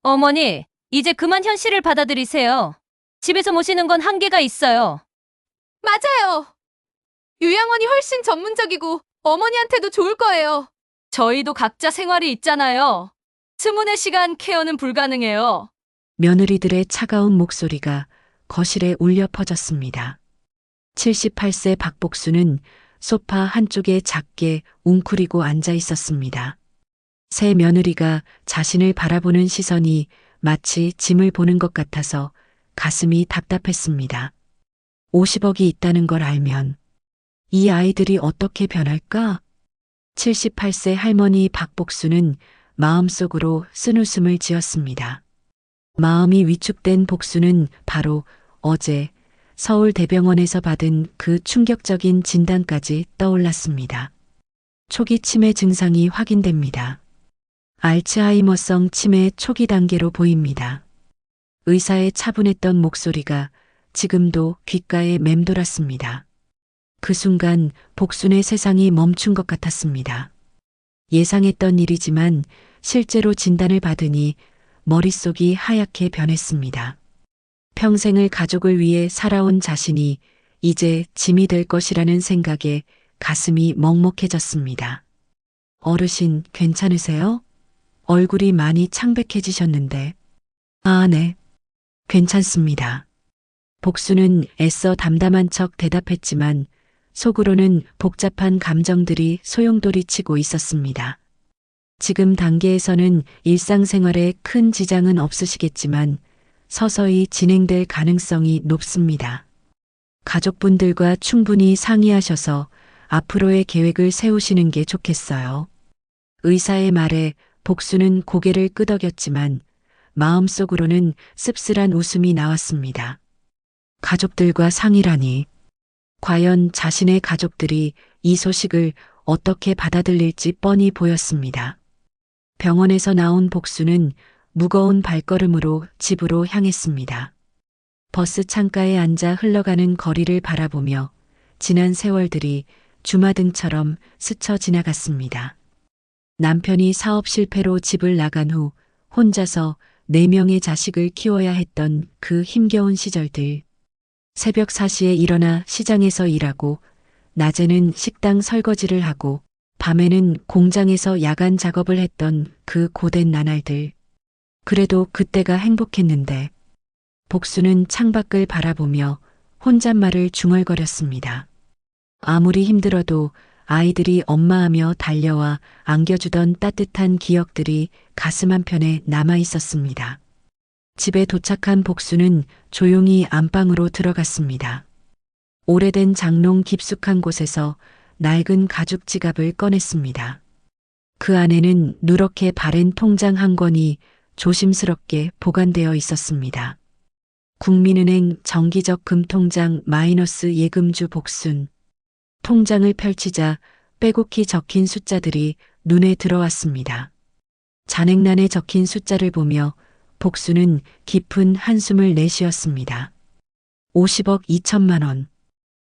어머니, 이제 그만 현실을 받아들이세요. 집에서 모시는 건 한계가 있어요. 맞아요. 요양원이 훨씬 전문적이고 어머니한테도 좋을 거예요. 저희도 각자 생활이 있잖아요. 24시간 케어는 불가능해요. 며느리들의 차가운 목소리가 거실에 울려 퍼졌습니다. 78세 박복수는 소파 한쪽에 작게 웅크리고 앉아 있었습니다. 새 며느리가 자신을 바라보는 시선이 마치 짐을 보는 것 같아서 가슴이 답답했습니다. 50억이 있다는 걸 알면 이 아이들이 어떻게 변할까? 78세 할머니 박복수는 마음속으로 쓴웃음을 지었습니다. 마음이 위축된 복수는 바로 어제 서울대병원에서 받은 그 충격적인 진단까지 떠올랐습니다. 초기 치매 증상이 확인됩니다. 알츠하이머성 치매 초기 단계로 보입니다. 의사의 차분했던 목소리가 지금도 귓가에 맴돌았습니다. 그 순간 복순의 세상이 멈춘 것 같았습니다. 예상했던 일이지만 실제로 진단을 받으니 머릿속이 하얗게 변했습니다. 평생을 가족을 위해 살아온 자신이 이제 짐이 될 것이라는 생각에 가슴이 먹먹해졌습니다. 어르신 괜찮으세요? 얼굴이 많이 창백해지셨는데. 아, 네. 괜찮습니다. 복수는 애써 담담한 척 대답했지만 속으로는 복잡한 감정들이 소용돌이치고 있었습니다. 지금 단계에서는 일상생활에 큰 지장은 없으시겠지만 서서히 진행될 가능성이 높습니다. 가족분들과 충분히 상의하셔서 앞으로의 계획을 세우시는 게 좋겠어요. 의사의 말에 복수는 고개를 끄덕였지만 마음속으로는 씁쓸한 웃음이 나왔습니다. 가족들과 상의라니. 과연 자신의 가족들이 이 소식을 어떻게 받아들일지 뻔히 보였습니다. 병원에서 나온 복수는 무거운 발걸음으로 집으로 향했습니다. 버스 창가에 앉아 흘러가는 거리를 바라보며 지난 세월들이 주마등처럼 스쳐 지나갔습니다. 남편이 사업 실패로 집을 나간 후 혼자서 4명의 자식을 키워야 했던 그 힘겨운 시절들. 새벽 4시에 일어나 시장에서 일하고 낮에는 식당 설거지를 하고 밤에는 공장에서 야간 작업을 했던 그 고된 나날들. 그래도 그때가 행복했는데. 복수는 창밖을 바라보며 혼잣말을 중얼거렸습니다. 아무리 힘들어도 아이들이 엄마하며 달려와 안겨주던 따뜻한 기억들이 가슴 한편에 남아 있었습니다. 집에 도착한 복수는 조용히 안방으로 들어갔습니다. 오래된 장롱 깊숙한 곳에서 낡은 가죽 지갑을 꺼냈습니다. 그 안에는 누렇게 바랜 통장 한 권이 조심스럽게 보관되어 있었습니다. 국민은행 정기적 금통장 마이너스 예금주 복순. 통장을 펼치자 빼곡히 적힌 숫자들이 눈에 들어왔습니다. 잔액란에 적힌 숫자를 보며 복수는 깊은 한숨을 내쉬었습니다. 50억 2천만 원.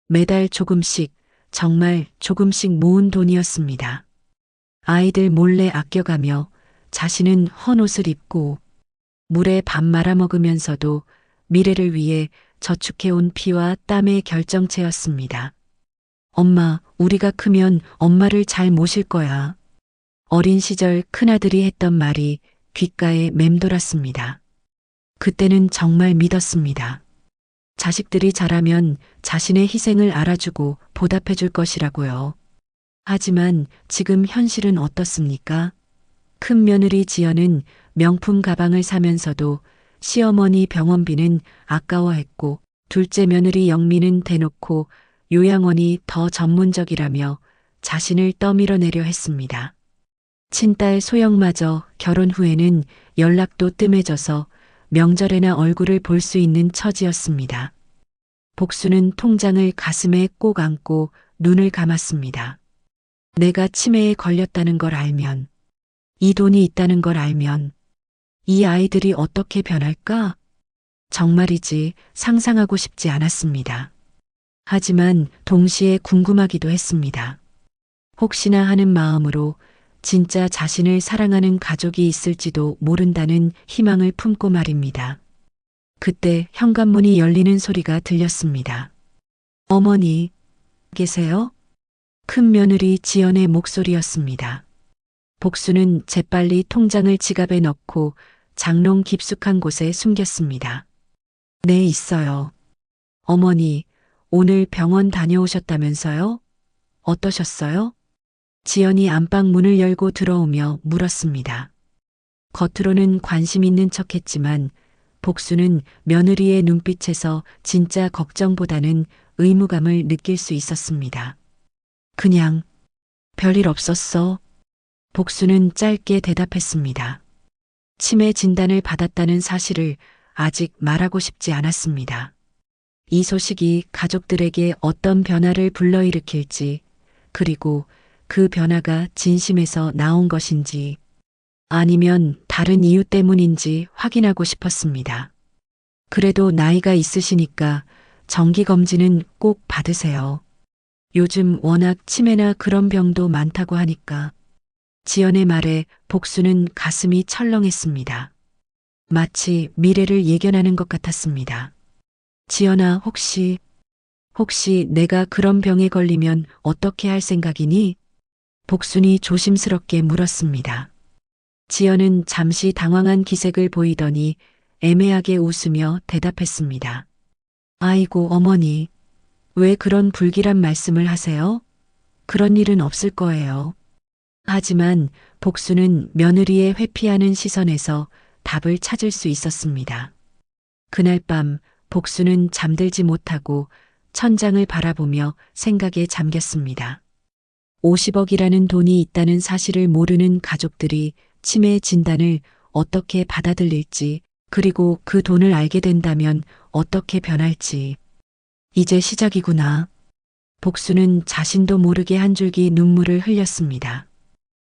매달 조금씩, 정말 조금씩 모은 돈이었습니다. 아이들 몰래 아껴가며 자신은 헌 옷을 입고 물에 밥 말아 먹으면서도 미래를 위해 저축해온 피와 땀의 결정체였습니다. 엄마, 우리가 크면 엄마를 잘 모실 거야. 어린 시절 큰아들이 했던 말이 귓가에 맴돌았습니다. 그때는 정말 믿었습니다. 자식들이 자라면 자신의 희생을 알아주고 보답해 줄 것이라고요. 하지만 지금 현실은 어떻습니까? 큰 며느리 지연은 명품 가방을 사면서도 시어머니 병원비는 아까워했고 둘째 며느리 영미는 대놓고 요양원이 더 전문적이라며 자신을 떠밀어내려 했습니다. 친딸 소영마저 결혼 후에는 연락도 뜸해져서 명절에나 얼굴을 볼 수 있는 처지였습니다. 복수는 통장을 가슴에 꼭 안고 눈을 감았습니다. 내가 치매에 걸렸다는 걸 알면, 이 돈이 있다는 걸 알면, 이 아이들이 어떻게 변할까? 정말이지 상상하고 싶지 않았습니다. 하지만 동시에 궁금하기도 했습니다. 혹시나 하는 마음으로 진짜 자신을 사랑하는 가족이 있을지도 모른다는 희망을 품고 말입니다. 그때 현관문이 열리는 소리가 들렸습니다. 어머니, 계세요? 큰 며느리 지연의 목소리였습니다. 복수는 재빨리 통장을 지갑에 넣고 장롱 깊숙한 곳에 숨겼습니다. 네, 있어요. 어머니, 오늘 병원 다녀오셨다면서요? 어떠셨어요? 지연이 안방 문을 열고 들어오며 물었습니다. 겉으로는 관심 있는 척했지만 복수는 며느리의 눈빛에서 진짜 걱정보다는 의무감을 느낄 수 있었습니다. 그냥 별일 없었어. 복수는 짧게 대답했습니다. 치매 진단을 받았다는 사실을 아직 말하고 싶지 않았습니다. 이 소식이 가족들에게 어떤 변화를 불러일으킬지, 그리고 그 변화가 진심에서 나온 것인지, 아니면 다른 이유 때문인지 확인하고 싶었습니다. 그래도 나이가 있으시니까 정기검진은 꼭 받으세요. 요즘 워낙 치매나 그런 병도 많다고 하니까. 지연의 말에 복수는 가슴이 철렁했습니다. 마치 미래를 예견하는 것 같았습니다. 지연아, 혹시 내가 그런 병에 걸리면 어떻게 할 생각이니? 복순이 조심스럽게 물었습니다. 지연은 잠시 당황한 기색을 보이더니 애매하게 웃으며 대답했습니다. 아이고, 어머니, 왜 그런 불길한 말씀을 하세요? 그런 일은 없을 거예요. 하지만 복수는 며느리의 회피하는 시선에서 답을 찾을 수 있었습니다. 그날 밤 복수는 잠들지 못하고 천장을 바라보며 생각에 잠겼습니다. 50억이라는 돈이 있다는 사실을 모르는 가족들이 치매 진단을 어떻게 받아들일지, 그리고 그 돈을 알게 된다면 어떻게 변할지. 이제 시작이구나. 복수는 자신도 모르게 한 줄기 눈물을 흘렸습니다.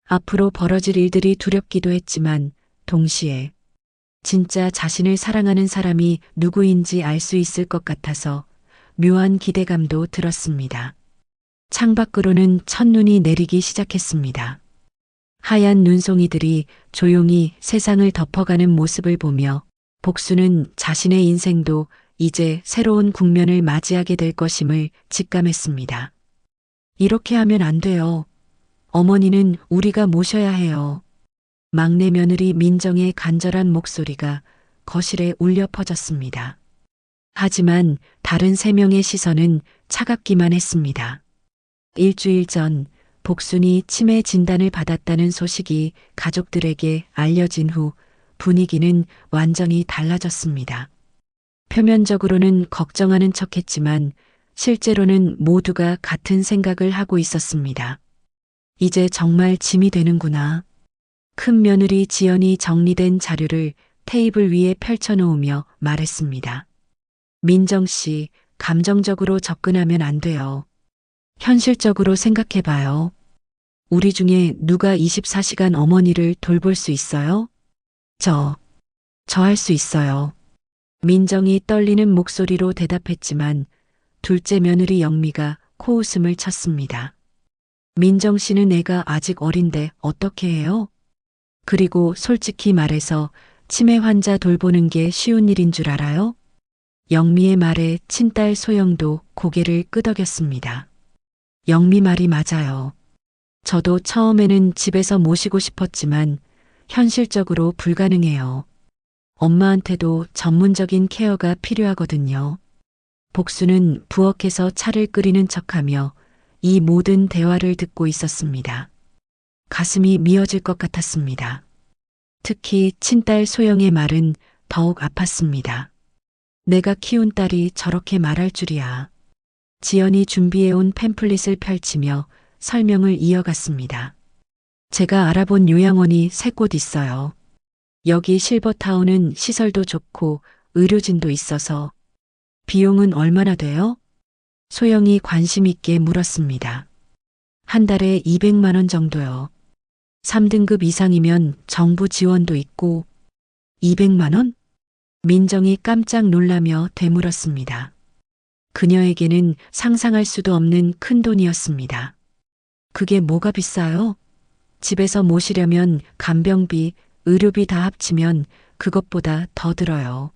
앞으로 벌어질 일들이 두렵기도 했지만 동시에 진짜 자신을 사랑하는 사람이 누구인지 알 수 있을 것 같아서 묘한 기대감도 들었습니다. 창밖으로는 첫눈이 내리기 시작했습니다. 하얀 눈송이들이 조용히 세상을 덮어가는 모습을 보며 복수는 자신의 인생도 이제 새로운 국면을 맞이하게 될 것임을 직감했습니다. 이렇게 하면 안 돼요. 어머니는 우리가 모셔야 해요. 막내 며느리 민정의 간절한 목소리가 거실에 울려 퍼졌습니다. 하지만 다른 3명의 시선은 차갑기만 했습니다. 일주일 전 복순이 치매 진단을 받았다는 소식이 가족들에게 알려진 후 분위기는 완전히 달라졌습니다. 표면적으로는 걱정하는 척했지만 실제로는 모두가 같은 생각을 하고 있었습니다. 이제 정말 짐이 되는구나. 큰 며느리 지연이 정리된 자료를 테이블 위에 펼쳐놓으며 말했습니다. 민정 씨, 감정적으로 접근하면 안 돼요. 현실적으로 생각해봐요. 우리 중에 누가 24시간 어머니를 돌볼 수 있어요? 저 할 수 있어요. 민정이 떨리는 목소리로 대답했지만 둘째 며느리 영미가 코웃음을 쳤습니다. 민정 씨는 애가 아직 어린데 어떻게 해요? 그리고 솔직히 말해서 치매 환자 돌보는 게 쉬운 일인 줄 알아요? 영미의 말에 친딸 소영도 고개를 끄덕였습니다. 영미 말이 맞아요. 저도 처음에는 집에서 모시고 싶었지만 현실적으로 불가능해요. 엄마한테도 전문적인 케어가 필요하거든요. 복수는 부엌에서 차를 끓이는 척하며 이 모든 대화를 듣고 있었습니다. 가슴이 미어질 것 같았습니다. 특히 친딸 소영의 말은 더욱 아팠습니다. 내가 키운 딸이 저렇게 말할 줄이야. 지연이 준비해온 팸플릿을 펼치며 설명을 이어갔습니다. 제가 알아본 요양원이 3곳 있어요. 여기 실버타운은 시설도 좋고 의료진도 있어서. 비용은 얼마나 돼요? 소영이 관심 있게 물었습니다. 한 달에 200만 원 정도요. 3등급 이상이면 정부 지원도 있고. 200만 원? 민정이 깜짝 놀라며 되물었습니다. 그녀에게는 상상할 수도 없는 큰 돈이었습니다. 그게 뭐가 비싸요? 집에서 모시려면 간병비, 의료비 다 합치면 그것보다 더 들어요.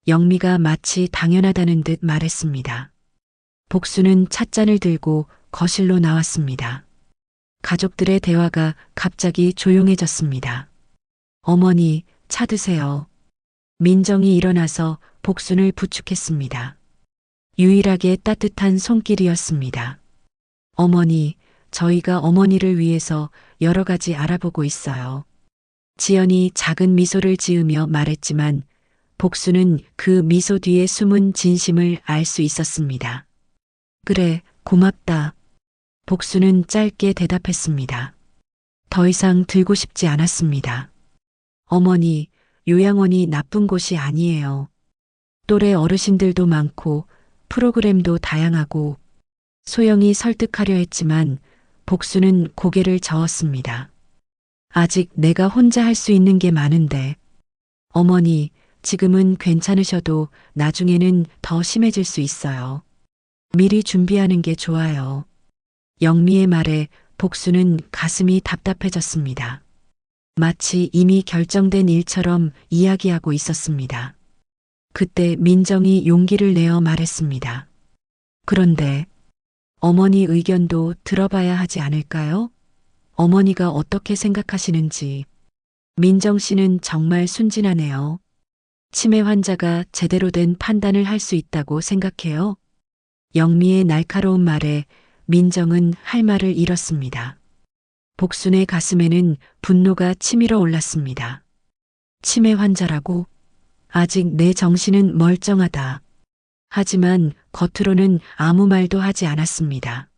영미가 마치 당연하다는 듯 말했습니다. 복수는 찻잔을 들고 거실로 나왔습니다. 가족들의 대화가 갑자기 조용해졌습니다. 어머니, 차 드세요. 민정이 일어나서 복순을 부축했습니다. 유일하게 따뜻한 손길이었습니다. 어머니, 저희가 어머니를 위해서 여러 가지 알아보고 있어요. 지연이 작은 미소를 지으며 말했지만 복수는 그 미소 뒤에 숨은 진심을 알 수 있었습니다. 그래, 고맙다. 복수는 짧게 대답했습니다. 더 이상 들고 싶지 않았습니다. 어머니, 요양원이 나쁜 곳이 아니에요. 또래 어르신들도 많고 프로그램도 다양하고. 소영이 설득하려 했지만 복수는 고개를 저었습니다. 아직 내가 혼자 할 수 있는 게 많은데. 어머니, 지금은 괜찮으셔도 나중에는 더 심해질 수 있어요. 미리 준비하는 게 좋아요. 영미의 말에 복수는 가슴이 답답해졌습니다. 마치 이미 결정된 일처럼 이야기하고 있었습니다. 그때 민정이 용기를 내어 말했습니다. 그런데 어머니 의견도 들어봐야 하지 않을까요? 어머니가 어떻게 생각하시는지. 민정 씨는 정말 순진하네요. 치매 환자가 제대로 된 판단을 할 수 있다고 생각해요. 영미의 날카로운 말에 민정은 할 말을 잃었습니다. 복순의 가슴에는 분노가 치밀어 올랐습니다. 치매 환자라고? 아직 내 정신은 멀쩡하다. 하지만 겉으로는 아무 말도 하지 않았습니다.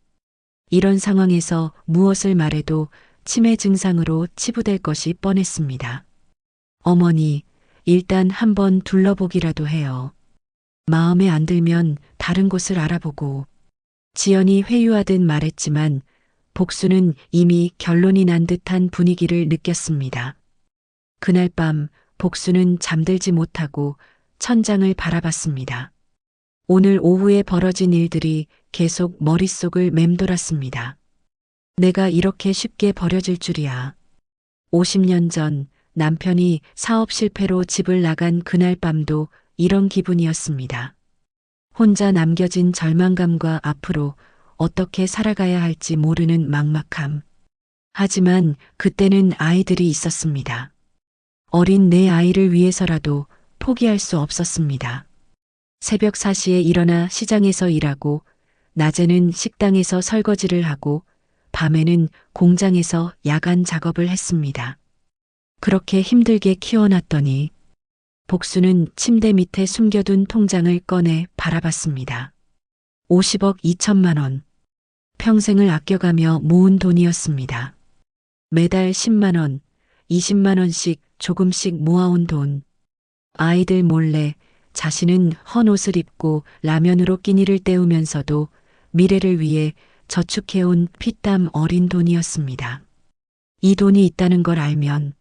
이런 상황에서 무엇을 말해도 치매 증상으로 치부될 것이 뻔했습니다. 어머니, 일단 한번 둘러보기라도 해요. 마음에 안 들면 다른 곳을 알아보고. 지연이 회유하듯 말했지만 복수는 이미 결론이 난 듯한 분위기를 느꼈습니다. 그날 밤 복수는 잠들지 못하고 천장을 바라봤습니다. 오늘 오후에 벌어진 일들이 계속 머릿속을 맴돌았습니다. 내가 이렇게 쉽게 버려질 줄이야. 50년 전 남편이 사업 실패로 집을 나간 그날 밤도 이런 기분이었습니다. 혼자 남겨진 절망감과 앞으로 어떻게 살아가야 할지 모르는 막막함. 하지만 그때는 아이들이 있었습니다. 어린 내 아이를 위해서라도 포기할 수 없었습니다. 새벽 4시에 일어나 시장에서 일하고, 낮에는 식당에서 설거지를 하고, 밤에는 공장에서 야간 작업을 했습니다. 그렇게 힘들게 키워놨더니 복수는 침대 밑에 숨겨둔 통장을 꺼내 바라봤습니다. 50억 2천만 원. 평생을 아껴가며 모은 돈이었습니다. 매달 10만 원, 20만 원씩 조금씩 모아온 돈. 아이들 몰래 자신은 헌 옷을 입고 라면으로 끼니를 때우면서도 미래를 위해 저축해온 피땀 어린 돈이었습니다. 이 돈이 있다는 걸 알면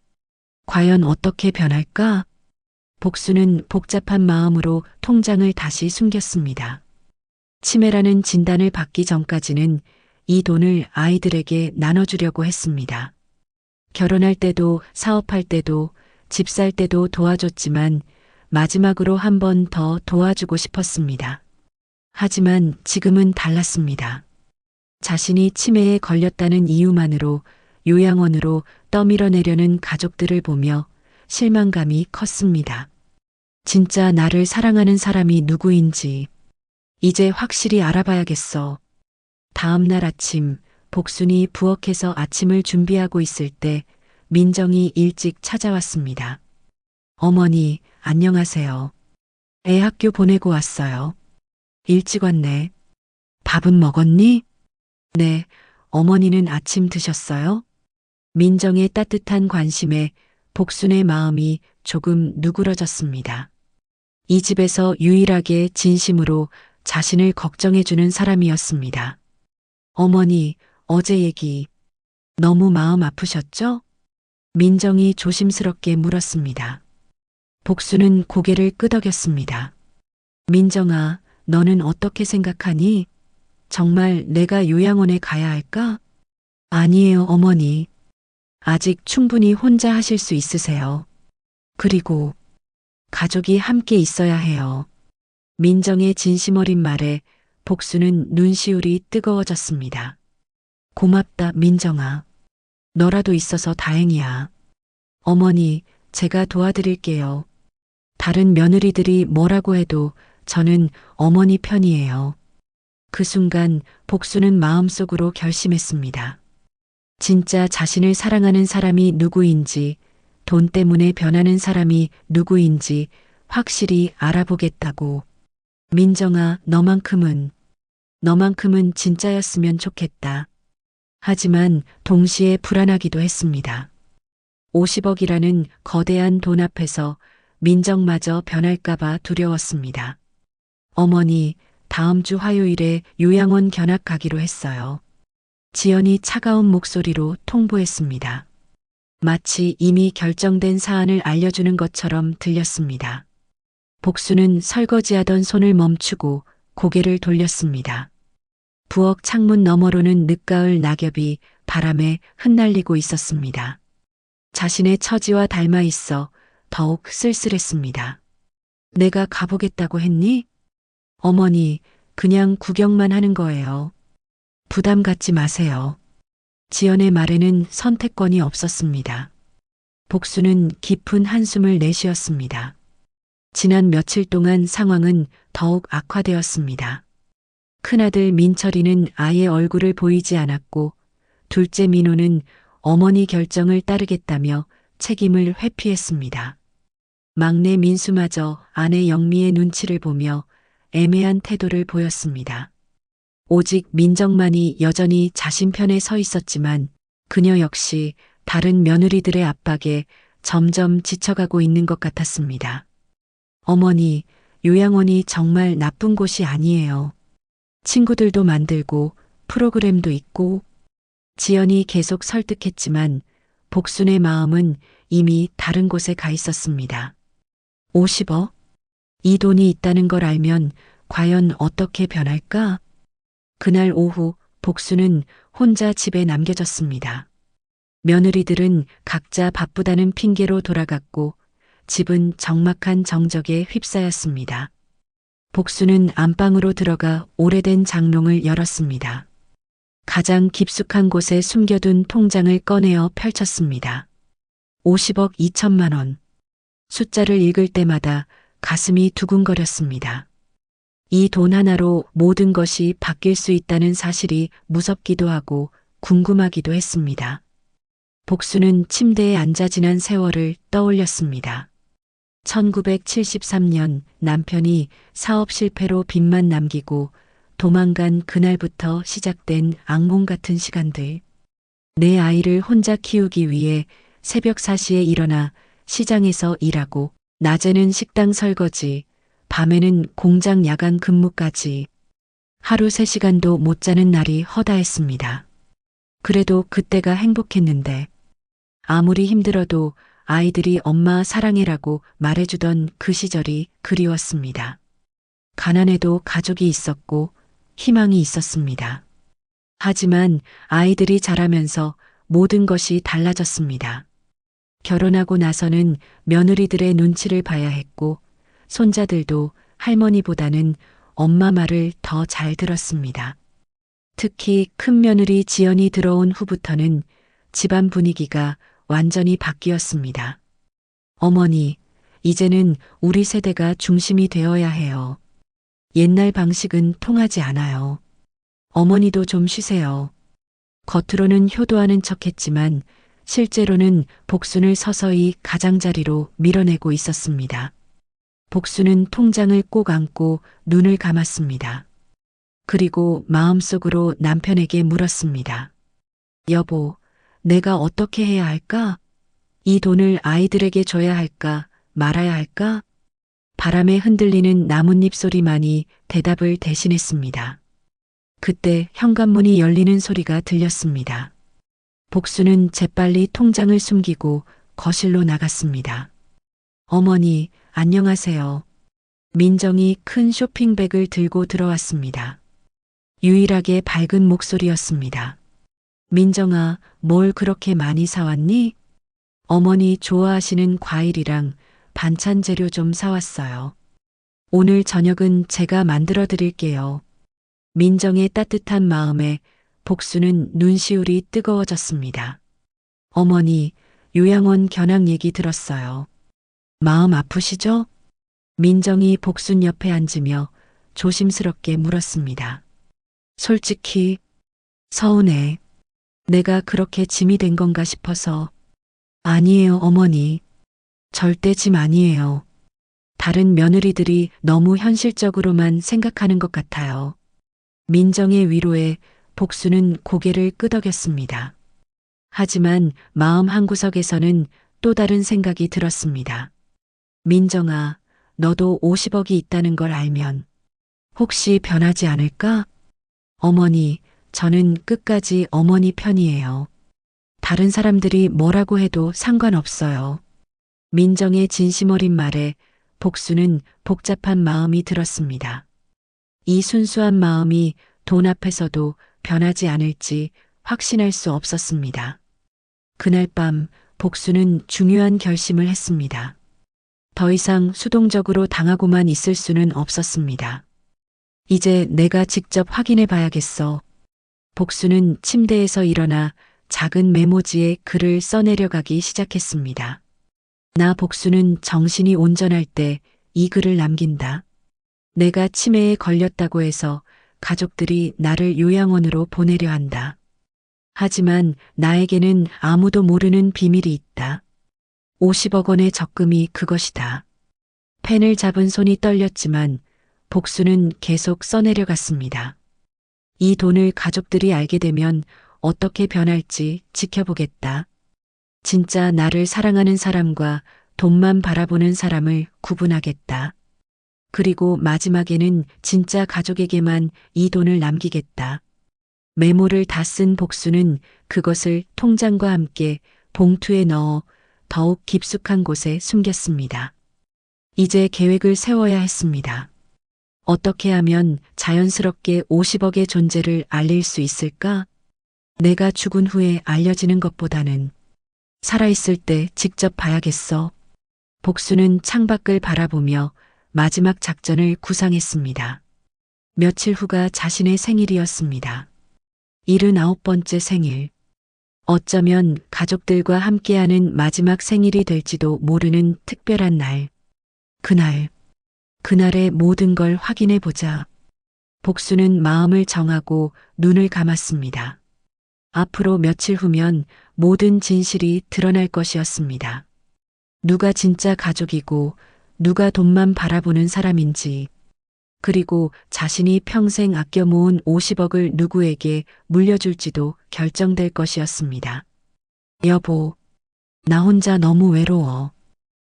과연 어떻게 변할까? 복수는 복잡한 마음으로 통장을 다시 숨겼습니다. 치매라는 진단을 받기 전까지는 이 돈을 아이들에게 나눠주려고 했습니다. 결혼할 때도 사업할 때도 집 살 때도 도와줬지만 마지막으로 한 번 더 도와주고 싶었습니다. 하지만 지금은 달랐습니다. 자신이 치매에 걸렸다는 이유만으로 요양원으로 떠밀어내려는 가족들을 보며 실망감이 컸습니다. 진짜 나를 사랑하는 사람이 누구인지 이제 확실히 알아봐야겠어. 다음 날 아침 복순이 부엌에서 아침을 준비하고 있을 때 민정이 일찍 찾아왔습니다. 어머니, 안녕하세요. 애 학교 보내고 왔어요. 일찍 왔네. 밥은 먹었니? 네, 어머니는 아침 드셨어요? 민정의 따뜻한 관심에 복순의 마음이 조금 누그러졌습니다. 이 집에서 유일하게 진심으로 자신을 걱정해주는 사람이었습니다. 어머니, 어제 얘기 너무 마음 아프셨죠? 민정이 조심스럽게 물었습니다. 복수는 고개를 끄덕였습니다. 민정아, 너는 어떻게 생각하니? 정말 내가 요양원에 가야 할까? 아니에요, 어머니. 아직 충분히 혼자 하실 수 있으세요. 그리고 가족이 함께 있어야 해요. 민정의 진심 어린 말에 복수는 눈시울이 뜨거워졌습니다. 고맙다, 민정아. 너라도 있어서 다행이야. 어머니, 제가 도와드릴게요. 다른 며느리들이 뭐라고 해도 저는 어머니 편이에요. 그 순간 복수는 마음속으로 결심했습니다. 진짜 자신을 사랑하는 사람이 누구인지, 돈 때문에 변하는 사람이 누구인지 확실히 알아보겠다고. 민정아, 너만큼은 진짜였으면 좋겠다. 하지만 동시에 불안하기도 했습니다. 50억이라는 거대한 돈 앞에서 민정마저 변할까봐 두려웠습니다. 어머니, 다음 주 화요일에 요양원 견학 가기로 했어요. 지연이 차가운 목소리로 통보했습니다. 마치 이미 결정된 사안을 알려주는 것처럼 들렸습니다. 복수는 설거지하던 손을 멈추고 고개를 돌렸습니다. 부엌 창문 너머로는 늦가을 낙엽이 바람에 흩날리고 있었습니다. 자신의 처지와 닮아 있어 더욱 쓸쓸했습니다. 내가 가보겠다고 했니? 어머니, 그냥 구경만 하는 거예요. 부담 갖지 마세요. 지연의 말에는 선택권이 없었습니다. 복수는 깊은 한숨을 내쉬었습니다. 지난 며칠 동안 상황은 더욱 악화되었습니다. 큰아들 민철이는 아예 얼굴을 보이지 않았고, 둘째 민호는 어머니 결정을 따르겠다며 책임을 회피했습니다. 막내 민수마저 아내 영미의 눈치를 보며 애매한 태도를 보였습니다. 오직 민정만이 여전히 자신 편에 서 있었지만 그녀 역시 다른 며느리들의 압박에 점점 지쳐가고 있는 것 같았습니다. 어머니, 요양원이 정말 나쁜 곳이 아니에요. 친구들도 만들고 프로그램도 있고. 지연이 계속 설득했지만 복순의 마음은 이미 다른 곳에 가 있었습니다. 50억? 이 돈이 있다는 걸 알면 과연 어떻게 변할까? 그날 오후 복수는 혼자 집에 남겨졌습니다. 며느리들은 각자 바쁘다는 핑계로 돌아갔고 집은 적막한 정적에 휩싸였습니다. 복수는 안방으로 들어가 오래된 장롱을 열었습니다. 가장 깊숙한 곳에 숨겨둔 통장을 꺼내어 펼쳤습니다. 50억 2천만 원. 숫자를 읽을 때마다 가슴이 두근거렸습니다. 이 돈 하나로 모든 것이 바뀔 수 있다는 사실이 무섭기도 하고 궁금하기도 했습니다. 복수는 침대에 앉아 지난 세월을 떠올렸습니다. 1973년 남편이 사업 실패로 빚만 남기고 도망간 그날부터 시작된 악몽 같은 시간들. 내 아이를 혼자 키우기 위해 새벽 4시에 일어나 시장에서 일하고 낮에는 식당 설거지, 밤에는 공장 야간 근무까지 하루 3시간도 못 자는 날이 허다했습니다. 그래도 그때가 행복했는데 아무리 힘들어도 아이들이 엄마 사랑해라고 말해주던 그 시절이 그리웠습니다. 가난해도 가족이 있었고 희망이 있었습니다. 하지만 아이들이 자라면서 모든 것이 달라졌습니다. 결혼하고 나서는 며느리들의 눈치를 봐야 했고 손자들도 할머니보다는 엄마 말을 더 잘 들었습니다. 특히 큰 며느리 지연이 들어온 후부터는 집안 분위기가 완전히 바뀌었습니다. 어머니, 이제는 우리 세대가 중심이 되어야 해요. 옛날 방식은 통하지 않아요. 어머니도 좀 쉬세요. 겉으로는 효도하는 척했지만 실제로는 복순을 서서히 가장자리로 밀어내고 있었습니다. 복순은 통장을 꼭 안고 눈을 감았습니다. 그리고 마음속으로 남편에게 물었습니다. 여보, 내가 어떻게 해야 할까? 이 돈을 아이들에게 줘야 할까? 말아야 할까? 바람에 흔들리는 나뭇잎 소리만이 대답을 대신했습니다. 그때 현관문이 열리는 소리가 들렸습니다. 복수는 재빨리 통장을 숨기고 거실로 나갔습니다. 어머니, 안녕하세요. 민정이 큰 쇼핑백을 들고 들어왔습니다. 유일하게 밝은 목소리였습니다. 민정아, 뭘 그렇게 많이 사왔니? 어머니 좋아하시는 과일이랑 반찬 재료 좀 사왔어요. 오늘 저녁은 제가 만들어 드릴게요. 민정의 따뜻한 마음에 복수는 눈시울이 뜨거워졌습니다. 어머니, 요양원 견학 얘기 들었어요. 마음 아프시죠? 민정이 복순 옆에 앉으며 조심스럽게 물었습니다. 솔직히 서운해. 내가 그렇게 짐이 된 건가 싶어서. 아니에요, 어머니. 절대 짐 아니에요. 다른 며느리들이 너무 현실적으로만 생각하는 것 같아요. 민정의 위로에 복수는 고개를 끄덕였습니다. 하지만 마음 한구석에서는 또 다른 생각이 들었습니다. 민정아, 너도 50억이 있다는 걸 알면 혹시 변하지 않을까? 어머니, 저는 끝까지 어머니 편이에요. 다른 사람들이 뭐라고 해도 상관없어요. 민정의 진심 어린 말에 복수는 복잡한 마음이 들었습니다. 이 순수한 마음이 돈 앞에서도 변하지 않을지 확신할 수 없었습니다. 그날 밤 복수는 중요한 결심을 했습니다. 더 이상 수동적으로 당하고만 있을 수는 없었습니다. 이제 내가 직접 확인해 봐야겠어. 복수는 침대에서 일어나 작은 메모지에 글을 써내려가기 시작했습니다. 나 복수는 정신이 온전할 때 이 글을 남긴다. 내가 치매에 걸렸다고 해서 가족들이 나를 요양원으로 보내려 한다. 하지만 나에게는 아무도 모르는 비밀이 있다. 50억 원의 적금이 그것이다. 펜을 잡은 손이 떨렸지만 복수는 계속 써내려갔습니다. 이 돈을 가족들이 알게 되면 어떻게 변할지 지켜보겠다. 진짜 나를 사랑하는 사람과 돈만 바라보는 사람을 구분하겠다. 그리고 마지막에는 진짜 가족에게만 이 돈을 남기겠다. 메모를 다 쓴 복수는 그것을 통장과 함께 봉투에 넣어 더욱 깊숙한 곳에 숨겼습니다. 이제 계획을 세워야 했습니다. 어떻게 하면 자연스럽게 50억의 존재를 알릴 수 있을까? 내가 죽은 후에 알려지는 것보다는 살아있을 때 직접 봐야겠어. 복수는 창밖을 바라보며 마지막 작전을 구상했습니다. 며칠 후가 자신의 생일이었습니다. 79번째 생일. 어쩌면 가족들과 함께하는 마지막 생일이 될지도 모르는 특별한 날. 그날의 모든 걸 확인해 보자. 복수는 마음을 정하고 눈을 감았습니다. 앞으로 며칠 후면 모든 진실이 드러날 것이었습니다. 누가 진짜 가족이고 누가 돈만 바라보는 사람인지, 그리고 자신이 평생 아껴 모은 50억을 누구에게 물려줄지도 결정될 것이었습니다. 여보, 나 혼자 너무 외로워.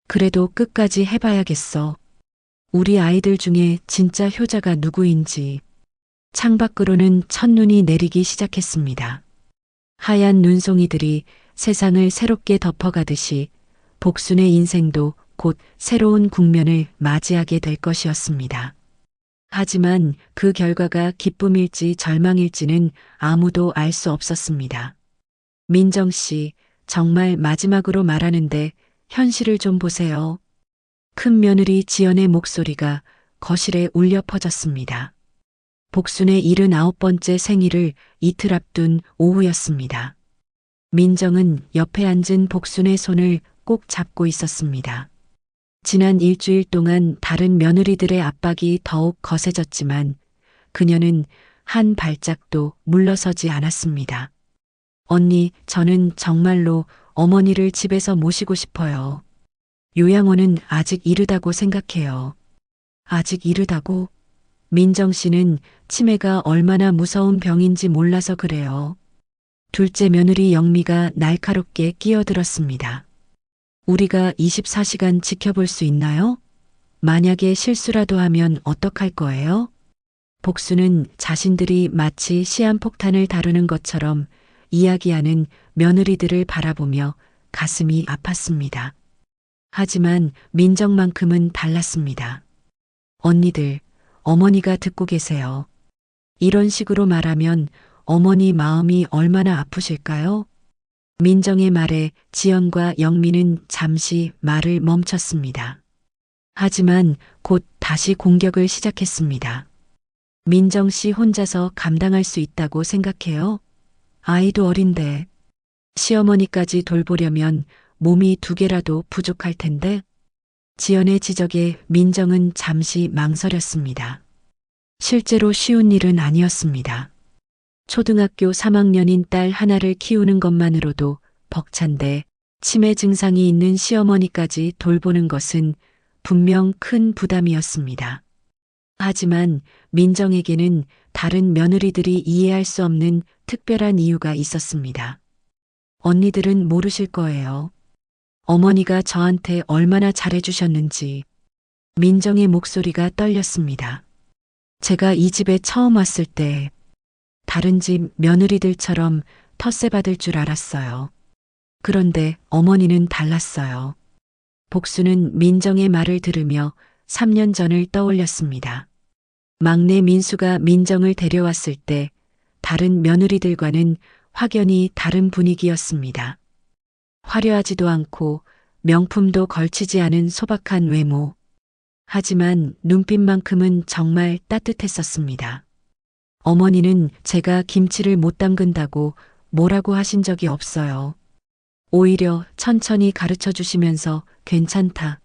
그래도 끝까지 해봐야겠어. 우리 아이들 중에 진짜 효자가 누구인지. 창밖으로는 첫눈이 내리기 시작했습니다. 하얀 눈송이들이 세상을 새롭게 덮어가듯이 복순의 인생도 곧 새로운 국면을 맞이하게 될 것이었습니다. 하지만 그 결과가 기쁨일지 절망일지는 아무도 알 수 없었습니다. 민정 씨, 정말 마지막으로 말하는데 현실을 좀 보세요. 큰 며느리 지연의 목소리가 거실에 울려 퍼졌습니다. 복순의 79번째 생일을 이틀 앞둔 오후였습니다. 민정은 옆에 앉은 복순의 손을 꼭 잡고 있었습니다. 지난 일주일 동안 다른 며느리들의 압박이 더욱 거세졌지만 그녀는 한 발짝도 물러서지 않았습니다. 언니, 저는 정말로 어머니를 집에서 모시고 싶어요. 요양원은 아직 이르다고 생각해요. 아직 이르다고? 민정 씨는 치매가 얼마나 무서운 병인지 몰라서 그래요. 둘째 며느리 영미가 날카롭게 끼어들었습니다. 우리가 24시간 지켜볼 수 있나요? 만약에 실수라도 하면 어떡할 거예요? 복수는 자신들이 마치 시한폭탄을 다루는 것처럼 이야기하는 며느리들을 바라보며 가슴이 아팠습니다. 하지만 민정만큼은 달랐습니다. 언니들, 어머니가 듣고 계세요. 이런 식으로 말하면 어머니 마음이 얼마나 아프실까요? 민정의 말에 지연과 영미는 잠시 말을 멈췄습니다. 하지만 곧 다시 공격을 시작했습니다. 민정 씨 혼자서 감당할 수 있다고 생각해요? 아이도 어린데 시어머니까지 돌보려면 몸이 2개라도 부족할 텐데. 지연의 지적에 민정은 잠시 망설였습니다. 실제로 쉬운 일은 아니었습니다. 초등학교 3학년인 딸 하나를 키우는 것만으로도 벅찬데 치매 증상이 있는 시어머니까지 돌보는 것은 분명 큰 부담이었습니다. 하지만 민정에게는 다른 며느리들이 이해할 수 없는 특별한 이유가 있었습니다. 언니들은 모르실 거예요. 어머니가 저한테 얼마나 잘해주셨는지. 민정의 목소리가 떨렸습니다. 제가 이 집에 처음 왔을 때 다른 집 며느리들처럼 텃세 받을 줄 알았어요. 그런데 어머니는 달랐어요. 복수는 민정의 말을 들으며 3년 전을 떠올렸습니다. 막내 민수가 민정을 데려왔을 때 다른 며느리들과는 확연히 다른 분위기였습니다. 화려하지도 않고 명품도 걸치지 않은 소박한 외모. 하지만 눈빛만큼은 정말 따뜻했었습니다. 어머니는 제가 김치를 못 담근다고 뭐라고 하신 적이 없어요. 오히려 천천히 가르쳐 주시면서 괜찮다.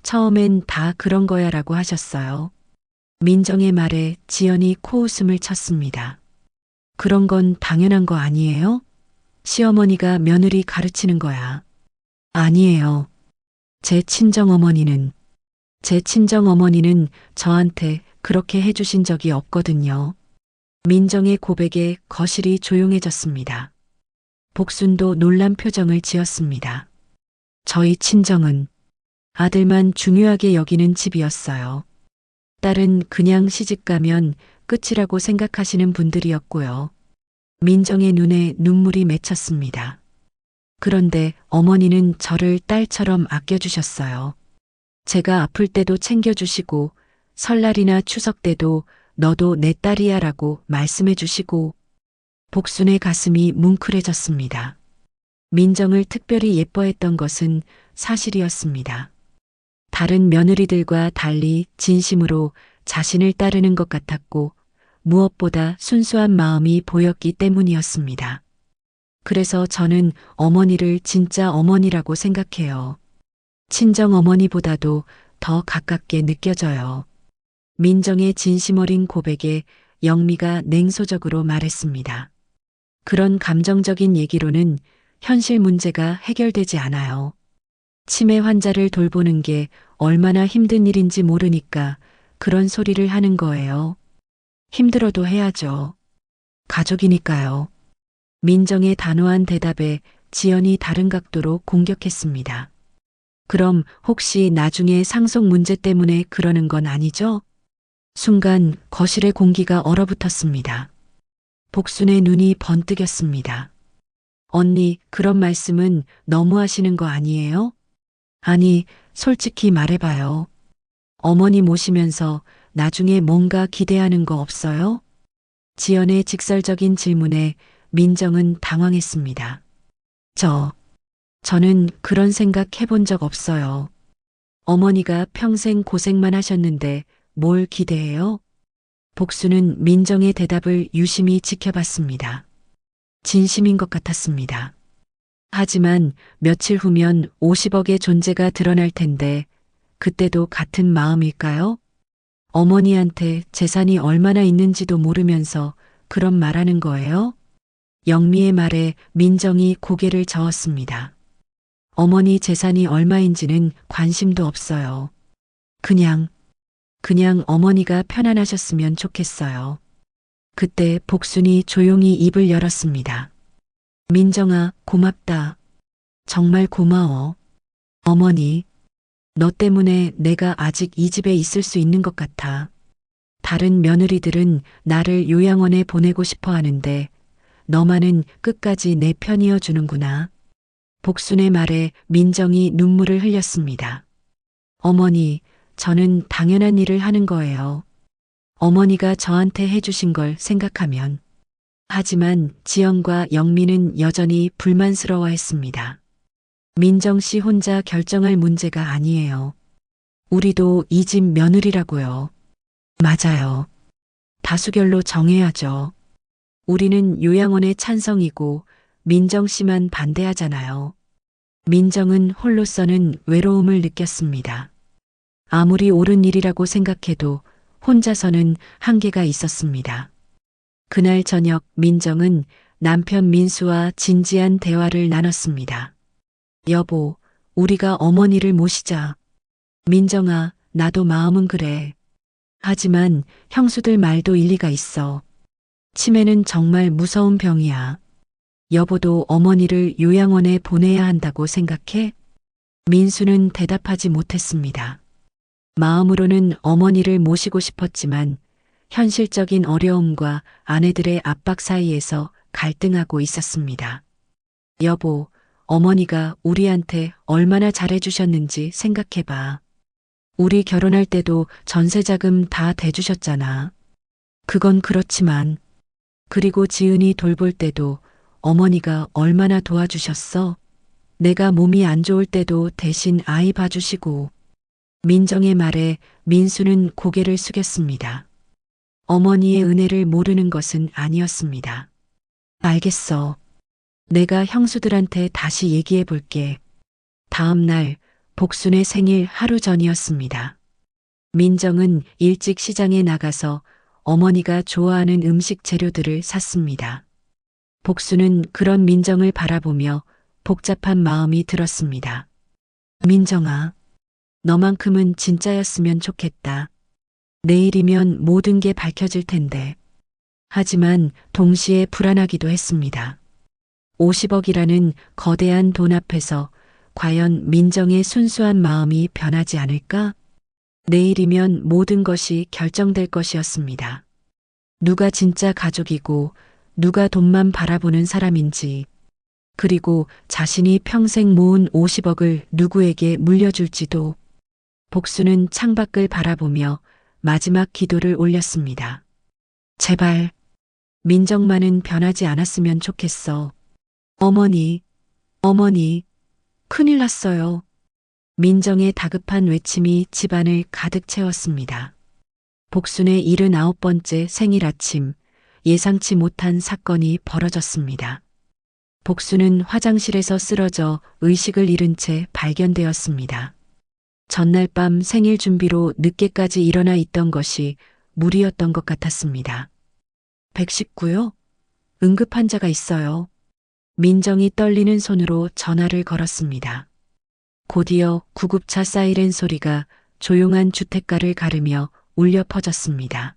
처음엔 다 그런 거야 라고 하셨어요. 민정의 말에 지연이 코웃음을 쳤습니다. 그런 건 당연한 거 아니에요? 시어머니가 며느리 가르치는 거야. 아니에요. 제 친정어머니는 저한테 그렇게 해주신 적이 없거든요. 민정의 고백에 거실이 조용해졌습니다. 복순도 놀란 표정을 지었습니다. 저희 친정은 아들만 중요하게 여기는 집이었어요. 딸은 그냥 시집가면 끝이라고 생각하시는 분들이었고요. 민정의 눈에 눈물이 맺혔습니다. 그런데 어머니는 저를 딸처럼 아껴주셨어요. 제가 아플 때도 챙겨주시고 설날이나 추석 때도 너도 내 딸이야 라고 말씀해 주시고. 복순의 가슴이 뭉클해졌습니다. 민정을 특별히 예뻐했던 것은 사실이었습니다. 다른 며느리들과 달리 진심으로 자신을 따르는 것 같았고 무엇보다 순수한 마음이 보였기 때문이었습니다. 그래서 저는 어머니를 진짜 어머니라고 생각해요. 친정 어머니보다도 더 가깝게 느껴져요. 민정의 진심 어린 고백에 영미가 냉소적으로 말했습니다. 그런 감정적인 얘기로는 현실 문제가 해결되지 않아요. 치매 환자를 돌보는 게 얼마나 힘든 일인지 모르니까 그런 소리를 하는 거예요. 힘들어도 해야죠. 가족이니까요. 민정의 단호한 대답에 지연이 다른 각도로 공격했습니다. 그럼 혹시 나중에 상속 문제 때문에 그러는 건 아니죠? 순간 거실의 공기가 얼어붙었습니다. 복순의 눈이 번뜩였습니다. 언니, 그런 말씀은 너무 하시는 거 아니에요? 아니, 솔직히 말해봐요. 어머니 모시면서 나중에 뭔가 기대하는 거 없어요? 지연의 직설적인 질문에 민정은 당황했습니다. 저는 그런 생각 해본 적 없어요. 어머니가 평생 고생만 하셨는데 뭘 기대해요? 복수는 민정의 대답을 유심히 지켜봤습니다. 진심인 것 같았습니다. 하지만 며칠 후면 50억의 존재가 드러날 텐데 그때도 같은 마음일까요? 어머니한테 재산이 얼마나 있는지도 모르면서 그런 말하는 거예요? 영미의 말에 민정이 고개를 저었습니다. 어머니 재산이 얼마인지는 관심도 없어요. 그냥 어머니가 편안하셨으면 좋겠어요. 그때 복순이 조용히 입을 열었습니다. 민정아, 고맙다. 정말 고마워. 어머니, 너 때문에 내가 아직 이 집에 있을 수 있는 것 같아. 다른 며느리들은 나를 요양원에 보내고 싶어 하는데 너만은 끝까지 내 편이어 주는구나. 복순의 말에 민정이 눈물을 흘렸습니다. 어머니, 저는 당연한 일을 하는 거예요. 어머니가 저한테 해주신 걸 생각하면. 하지만 지연과 영미는 여전히 불만스러워했습니다. 민정 씨 혼자 결정할 문제가 아니에요. 우리도 이 집 며느리라고요. 맞아요. 다수결로 정해야죠. 우리는 요양원의 찬성이고 민정 씨만 반대하잖아요. 민정은 홀로서는 외로움을 느꼈습니다. 아무리 옳은 일이라고 생각해도 혼자서는 한계가 있었습니다. 그날 저녁 민정은 남편 민수와 진지한 대화를 나눴습니다. 여보, 우리가 어머니를 모시자. 민정아, 나도 마음은 그래. 하지만 형수들 말도 일리가 있어. 치매는 정말 무서운 병이야. 여보도 어머니를 요양원에 보내야 한다고 생각해? 민수는 대답하지 못했습니다. 마음으로는 어머니를 모시고 싶었지만 현실적인 어려움과 아내들의 압박 사이에서 갈등하고 있었습니다. 여보, 어머니가 우리한테 얼마나 잘해주셨는지 생각해봐. 우리 결혼할 때도 전세자금 다 대주셨잖아. 그건 그렇지만, 그리고 지은이 돌볼 때도 어머니가 얼마나 도와주셨어? 내가 몸이 안 좋을 때도 대신 아이 봐주시고. 민정의 말에 민수는 고개를 숙였습니다. 어머니의 은혜를 모르는 것은 아니었습니다. 알겠어. 내가 형수들한테 다시 얘기해 볼게. 다음 날 복순의 생일 하루 전이었습니다. 민정은 일찍 시장에 나가서 어머니가 좋아하는 음식 재료들을 샀습니다. 복순은 그런 민정을 바라보며 복잡한 마음이 들었습니다. 민정아, 너만큼은 진짜였으면 좋겠다. 내일이면 모든 게 밝혀질 텐데. 하지만 동시에 불안하기도 했습니다. 50억이라는 거대한 돈 앞에서 과연 민정의 순수한 마음이 변하지 않을까? 내일이면 모든 것이 결정될 것이었습니다. 누가 진짜 가족이고 누가 돈만 바라보는 사람인지, 그리고 자신이 평생 모은 50억을 누구에게 물려줄지도. 복수는 창밖을 바라보며 마지막 기도를 올렸습니다. 제발, 민정만은 변하지 않았으면 좋겠어. 어머니, 어머니, 큰일 났어요. 민정의 다급한 외침이 집안을 가득 채웠습니다. 복순의 79번째 생일 아침, 예상치 못한 사건이 벌어졌습니다. 복순은 화장실에서 쓰러져 의식을 잃은 채 발견되었습니다. 전날 밤 생일 준비로 늦게까지 일어나 있던 것이 무리였던 것 같았습니다. 119요? 응급 환자가 있어요. 민정이 떨리는 손으로 전화를 걸었습니다. 곧이어 구급차 사이렌 소리가 조용한 주택가를 가르며 울려 퍼졌습니다.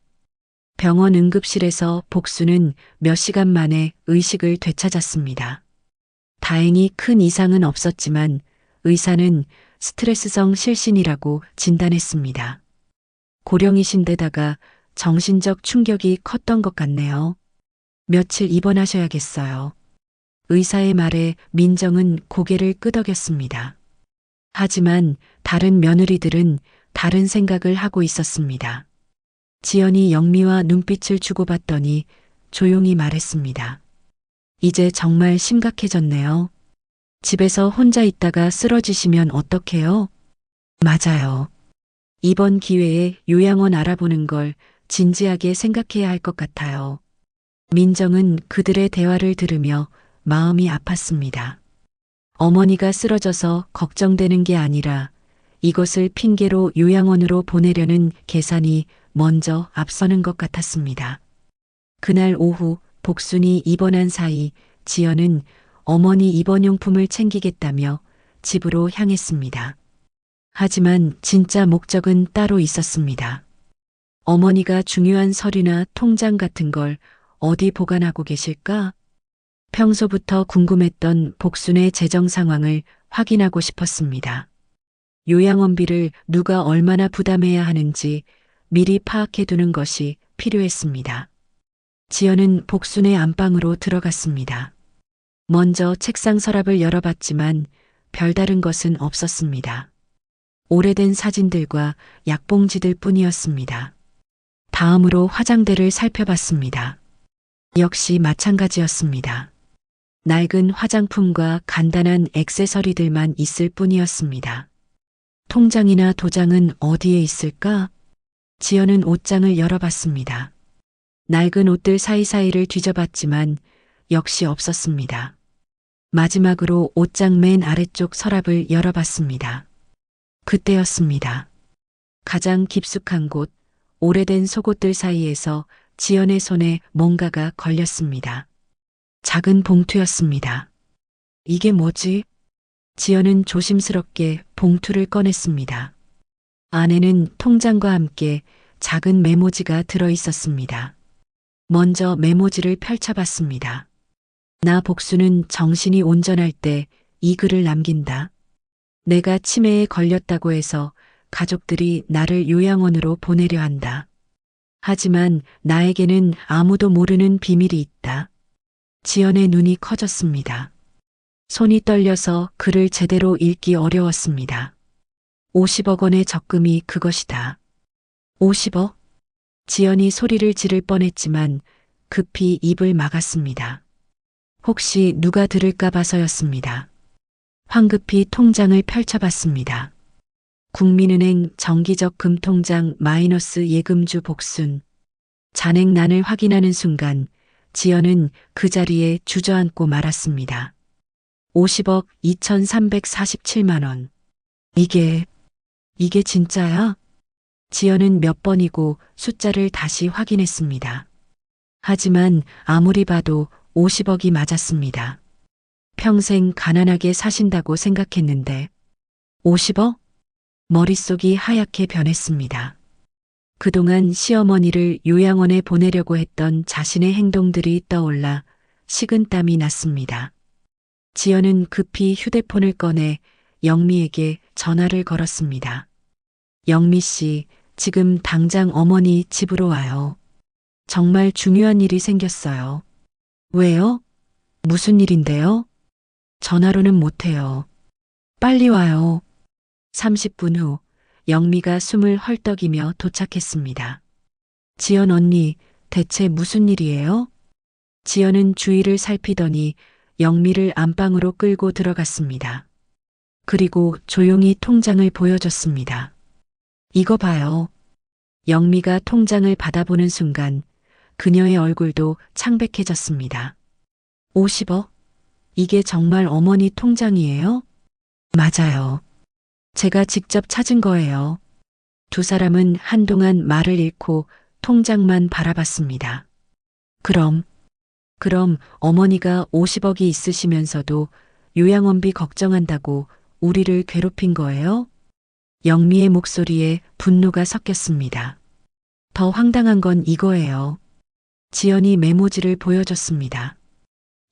병원 응급실에서 복수는 몇 시간 만에 의식을 되찾았습니다. 다행히 큰 이상은 없었지만 의사는 스트레스성 실신이라고 진단했습니다. 고령이신데다가 정신적 충격이 컸던 것 같네요. 며칠 입원하셔야겠어요. 의사의 말에 민정은 고개를 끄덕였습니다. 하지만 다른 며느리들은 다른 생각을 하고 있었습니다. 지연이 영미와 눈빛을 주고받더니 조용히 말했습니다. 이제 정말 심각해졌네요. 집에서 혼자 있다가 쓰러지시면 어떡해요? 맞아요. 이번 기회에 요양원 알아보는 걸 진지하게 생각해야 할 것 같아요. 민정은 그들의 대화를 들으며 마음이 아팠습니다. 어머니가 쓰러져서 걱정되는 게 아니라 이것을 핑계로 요양원으로 보내려는 계산이 먼저 앞서는 것 같았습니다. 그날 오후 복순이 입원한 사이 지연은 어머니 입원용품을 챙기겠다며 집으로 향했습니다. 하지만 진짜 목적은 따로 있었습니다. 어머니가 중요한 서류나 통장 같은 걸 어디 보관하고 계실까? 평소부터 궁금했던 복순의 재정 상황을 확인하고 싶었습니다. 요양원비를 누가 얼마나 부담해야 하는지 미리 파악해 두는 것이 필요했습니다. 지연은 복순의 안방으로 들어갔습니다. 먼저 책상 서랍을 열어봤지만 별다른 것은 없었습니다. 오래된 사진들과 약봉지들 뿐이었습니다. 다음으로 화장대를 살펴봤습니다. 역시 마찬가지였습니다. 낡은 화장품과 간단한 액세서리들만 있을 뿐이었습니다. 통장이나 도장은 어디에 있을까? 지연은 옷장을 열어봤습니다. 낡은 옷들 사이사이를 뒤져봤지만 역시 없었습니다. 마지막으로 옷장 맨 아래쪽 서랍을 열어봤습니다. 그때였습니다. 가장 깊숙한 곳, 오래된 속옷들 사이에서 지연의 손에 뭔가가 걸렸습니다. 작은 봉투였습니다. 이게 뭐지? 지연은 조심스럽게 봉투를 꺼냈습니다. 안에는 통장과 함께 작은 메모지가 들어 있었습니다. 먼저 메모지를 펼쳐봤습니다. 나 복수는 정신이 온전할 때 이 글을 남긴다. 내가 치매에 걸렸다고 해서 가족들이 나를 요양원으로 보내려 한다. 하지만 나에게는 아무도 모르는 비밀이 있다. 지연의 눈이 커졌습니다. 손이 떨려서 글을 제대로 읽기 어려웠습니다. 50억 원의 적금이 그것이다. 50억? 지연이 소리를 지를 뻔했지만 급히 입을 막았습니다. 혹시 누가 들을까 봐서였습니다. 황급히 통장을 펼쳐봤습니다. 국민은행 정기적 금통장 마이너스 예금주 복순. 잔액란을 확인하는 순간 지연은 그 자리에 주저앉고 말았습니다. 50억 2,347만 원. 이게 진짜야? 지연은 몇 번이고 숫자를 다시 확인했습니다. 하지만 아무리 봐도 50억이 맞았습니다. 평생 가난하게 사신다고 생각했는데 50억? 머릿속이 하얗게 변했습니다. 그동안 시어머니를 요양원에 보내려고 했던 자신의 행동들이 떠올라 식은땀이 났습니다. 지연은 급히 휴대폰을 꺼내 영미에게 전화를 걸었습니다. 영미 씨, 지금 당장 어머니 집으로 와요. 정말 중요한 일이 생겼어요. 왜요? 무슨 일인데요? 전화로는 못해요. 빨리 와요. 30분 후 영미가 숨을 헐떡이며 도착했습니다. 지연 언니, 대체 무슨 일이에요? 지연은 주위를 살피더니 영미를 안방으로 끌고 들어갔습니다. 그리고 조용히 통장을 보여줬습니다. 이거 봐요. 영미가 통장을 받아보는 순간 그녀의 얼굴도 창백해졌습니다. 50억? 이게 정말 어머니 통장이에요? 맞아요. 제가 직접 찾은 거예요. 두 사람은 한동안 말을 잃고 통장만 바라봤습니다. 그럼 어머니가 50억이 있으시면서도 요양원비 걱정한다고 우리를 괴롭힌 거예요? 영미의 목소리에 분노가 섞였습니다. 더 황당한 건 이거예요. 지연이 메모지를 보여줬습니다.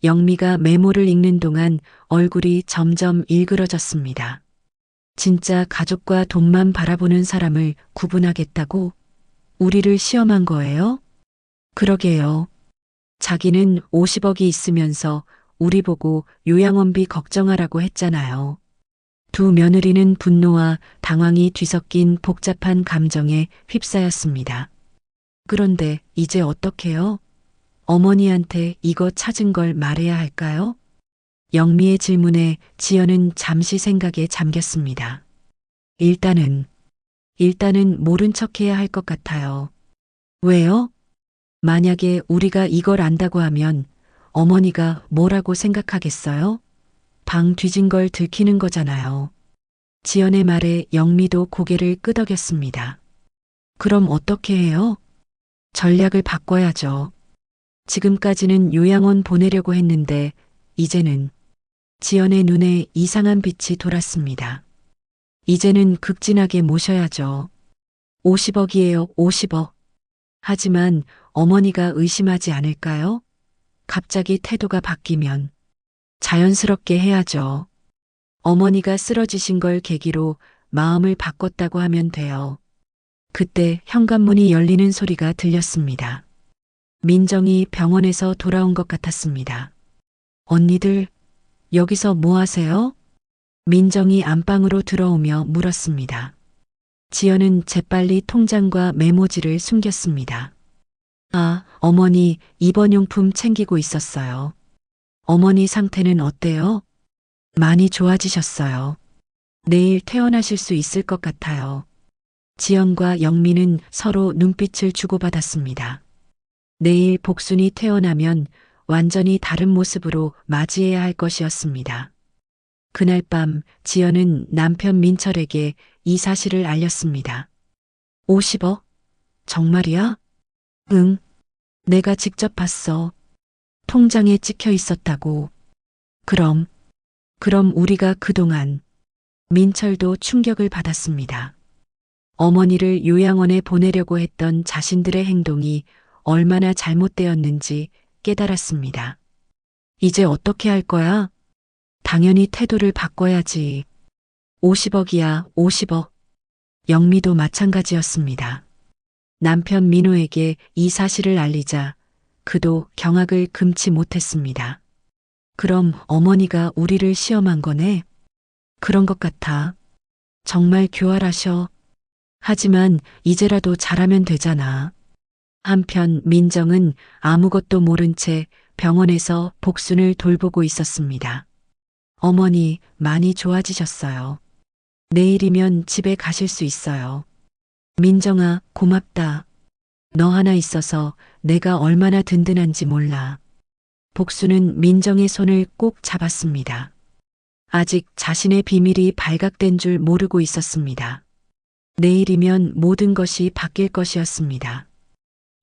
영미가 메모를 읽는 동안 얼굴이 점점 일그러졌습니다. 진짜 가족과 돈만 바라보는 사람을 구분하겠다고? 우리를 시험한 거예요? 그러게요. 자기는 50억이 있으면서 우리 보고 요양원비 걱정하라고 했잖아요. 두 며느리는 분노와 당황이 뒤섞인 복잡한 감정에 휩싸였습니다. 그런데 이제 어떡해요? 어머니한테 이거 찾은 걸 말해야 할까요? 영미의 질문에 지연은 잠시 생각에 잠겼습니다. 일단은 모른 척해야 할 것 같아요. 왜요? 만약에 우리가 이걸 안다고 하면 어머니가 뭐라고 생각하겠어요? 방 뒤진 걸 들키는 거잖아요. 지연의 말에 영미도 고개를 끄덕였습니다. 그럼 어떻게 해요? 전략을 바꿔야죠. 지금까지는 요양원 보내려고 했는데 이제는 지연의 눈에 이상한 빛이 돌았습니다. 이제는 극진하게 모셔야죠. 50억이에요, 50억. 하지만 어머니가 의심하지 않을까요? 갑자기 태도가 바뀌면 자연스럽게 해야죠. 어머니가 쓰러지신 걸 계기로 마음을 바꿨다고 하면 돼요. 그때 현관문이 열리는 소리가 들렸습니다. 민정이 병원에서 돌아온 것 같았습니다. 언니들, 여기서 뭐 하세요? 민정이 안방으로 들어오며 물었습니다. 지연은 재빨리 통장과 메모지를 숨겼습니다. 아, 어머니 입원용품 챙기고 있었어요. 어머니 상태는 어때요? 많이 좋아지셨어요. 내일 퇴원하실 수 있을 것 같아요. 지연과 영미는 서로 눈빛을 주고받았습니다. 내일 복순이 퇴원하면 완전히 다른 모습으로 맞이해야 할 것이었습니다. 그날 밤 지연은 남편 민철에게 이 사실을 알렸습니다. 50억? 정말이야? 응. 내가 직접 봤어. 통장에 찍혀 있었다고. 그럼 우리가 그동안 민철도 충격을 받았습니다. 어머니를 요양원에 보내려고 했던 자신들의 행동이 얼마나 잘못되었는지 깨달았습니다. 이제 어떻게 할 거야? 당연히 태도를 바꿔야지. 50억이야, 50억. 영미도 마찬가지였습니다. 남편 민호에게 이 사실을 알리자 그도 경악을 금치 못했습니다. 그럼 어머니가 우리를 시험한 거네? 그런 것 같아. 정말 교활하셔. 하지만 이제라도 잘하면 되잖아. 한편 민정은 아무것도 모른 채 병원에서 복순을 돌보고 있었습니다. 어머니 많이 좋아지셨어요. 내일이면 집에 가실 수 있어요. 민정아, 고맙다. 너 하나 있어서 내가 얼마나 든든한지 몰라. 복수는 민정의 손을 꼭 잡았습니다. 아직 자신의 비밀이 발각된 줄 모르고 있었습니다. 내일이면 모든 것이 바뀔 것이었습니다.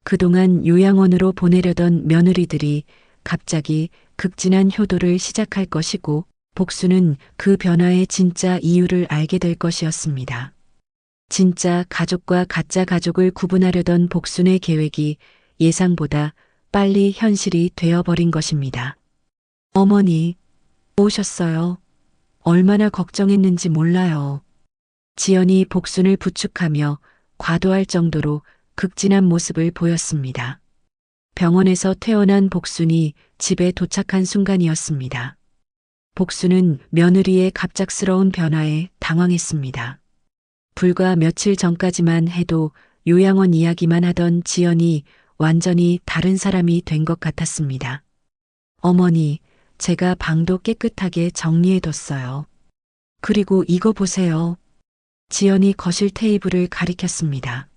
그동안 요양원으로 보내려던 며느리들이 갑자기 극진한 효도를 시작할 것이고 복수는 그 변화의 진짜 이유를 알게 될 것이었습니다. 진짜 가족과 가짜 가족을 구분하려던 복순의 계획이 예상보다 빨리 현실이 되어버린 것입니다. 어머니, 오셨어요. 얼마나 걱정했는지 몰라요. 지연이 복순을 부축하며 과도할 정도로 극진한 모습을 보였습니다. 병원에서 퇴원한 복순이 집에 도착한 순간이었습니다. 복순은 며느리의 갑작스러운 변화에 당황했습니다. 불과 며칠 전까지만 해도 요양원 이야기만 하던 지연이 완전히 다른 사람이 된 것 같았습니다. 어머니, 제가 방도 깨끗하게 정리해뒀어요. 그리고 이거 보세요. 지연이 거실 테이블을 가리켰습니다.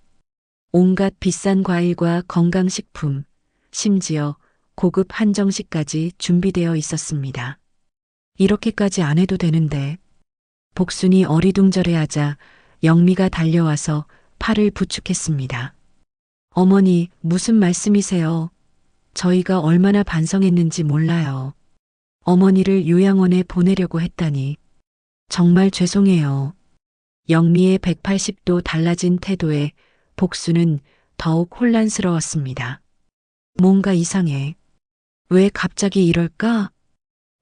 온갖 비싼 과일과 건강식품, 심지어 고급 한정식까지 준비되어 있었습니다. 이렇게까지 안 해도 되는데. 복순이 어리둥절해하자 영미가 달려와서 팔을 부축했습니다. 어머니, 무슨 말씀이세요? 저희가 얼마나 반성했는지 몰라요. 어머니를 요양원에 보내려고 했다니. 정말 죄송해요. 영미의 180도 달라진 태도에 복수는 더욱 혼란스러웠습니다. 뭔가 이상해. 왜 갑자기 이럴까?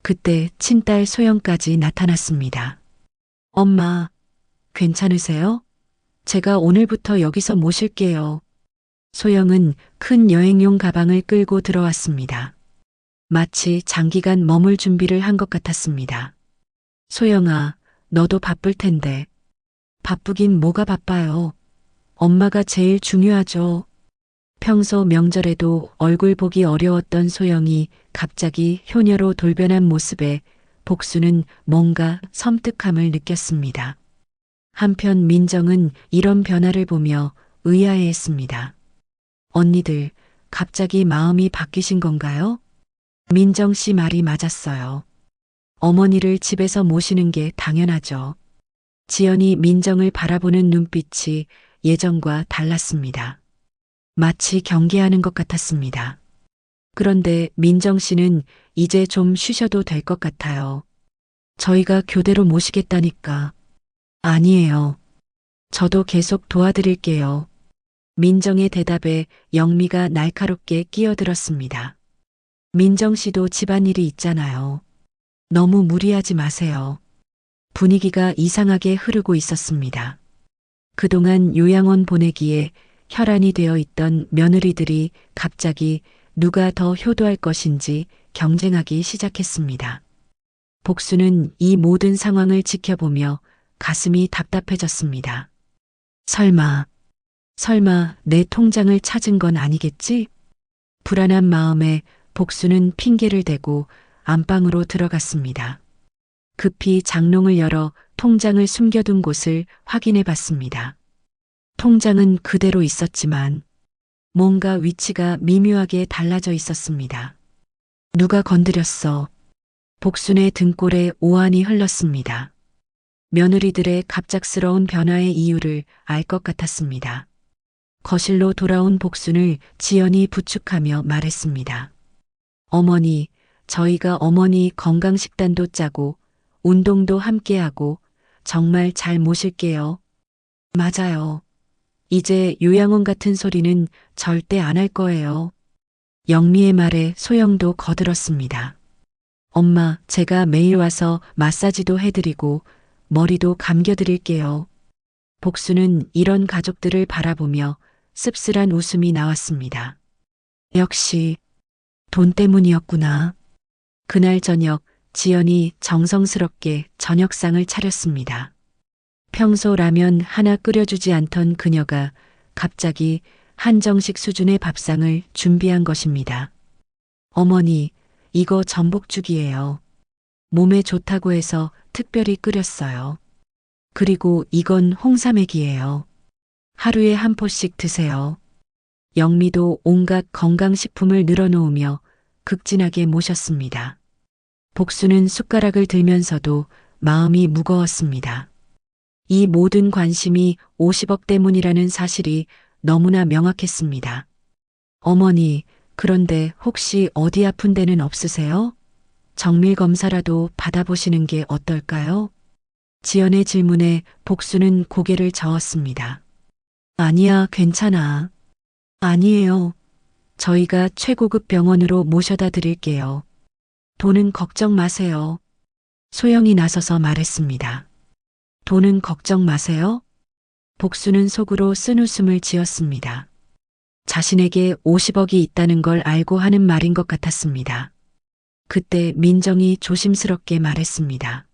그때 친딸 소영까지 나타났습니다. 엄마, 괜찮으세요? 제가 오늘부터 여기서 모실게요. 소영은 큰 여행용 가방을 끌고 들어왔습니다. 마치 장기간 머물 준비를 한 것 같았습니다. 소영아, 너도 바쁠 텐데. 바쁘긴 뭐가 바빠요. 엄마가 제일 중요하죠. 평소 명절에도 얼굴 보기 어려웠던 소영이 갑자기 효녀로 돌변한 모습에 복수는 뭔가 섬뜩함을 느꼈습니다. 한편 민정은 이런 변화를 보며 의아해했습니다. 언니들, 갑자기 마음이 바뀌신 건가요? 민정 씨 말이 맞았어요. 어머니를 집에서 모시는 게 당연하죠. 지연이 민정을 바라보는 눈빛이 예전과 달랐습니다. 마치 경계하는 것 같았습니다. 그런데 민정 씨는 이제 좀 쉬셔도 될 것 같아요. 저희가 교대로 모시겠다니까. 아니에요. 저도 계속 도와드릴게요. 민정의 대답에 영미가 날카롭게 끼어들었습니다. 민정 씨도 집안일이 있잖아요. 너무 무리하지 마세요. 분위기가 이상하게 흐르고 있었습니다. 그동안 요양원 보내기에 혈안이 되어 있던 며느리들이 갑자기 누가 더 효도할 것인지 경쟁하기 시작했습니다. 복수는 이 모든 상황을 지켜보며 가슴이 답답해졌습니다. 설마 내 통장을 찾은 건 아니겠지? 불안한 마음에 복수는 핑계를 대고 안방으로 들어갔습니다. 급히 장롱을 열어 통장을 숨겨둔 곳을 확인해 봤습니다. 통장은 그대로 있었지만 뭔가 위치가 미묘하게 달라져 있었습니다. 누가 건드렸어? 복순의 등골에 오한이 흘렀습니다. 며느리들의 갑작스러운 변화의 이유를 알 것 같았습니다. 거실로 돌아온 복순을 지연이 부축하며 말했습니다. 어머니, 저희가 어머니 건강식단도 짜고 운동도 함께하고 정말 잘 모실게요. 맞아요. 이제 요양원 같은 소리는 절대 안 할 거예요. 영미의 말에 소영도 거들었습니다. 엄마, 제가 매일 와서 마사지도 해드리고 머리도 감겨드릴게요. 복수는 이런 가족들을 바라보며 씁쓸한 웃음이 나왔습니다. 역시 돈 때문이었구나. 그날 저녁 지연이 정성스럽게 저녁상을 차렸습니다. 평소 라면 하나 끓여주지 않던 그녀가 갑자기 한정식 수준의 밥상을 준비한 것입니다. 어머니, 이거 전복죽이에요. 몸에 좋다고 해서 특별히 끓였어요. 그리고 이건 홍삼액이에요. 하루에 한 포씩 드세요. 영미도 온갖 건강식품을 늘어놓으며 극진하게 모셨습니다. 복수는 숟가락을 들면서도 마음이 무거웠습니다. 이 모든 관심이 50억 때문이라는 사실이 너무나 명확했습니다. 어머니, 그런데 혹시 어디 아픈 데는 없으세요? 정밀 검사라도 받아보시는 게 어떨까요? 지연의 질문에 복수는 고개를 저었습니다. 아니야, 괜찮아. 아니에요. 저희가 최고급 병원으로 모셔다 드릴게요. 돈은 걱정 마세요. 소영이 나서서 말했습니다. 돈은 걱정 마세요? 복수는 속으로 쓴웃음을 지었습니다. 자신에게 50억이 있다는 걸 알고 하는 말인 것 같았습니다. 그때 민정이 조심스럽게 말했습니다.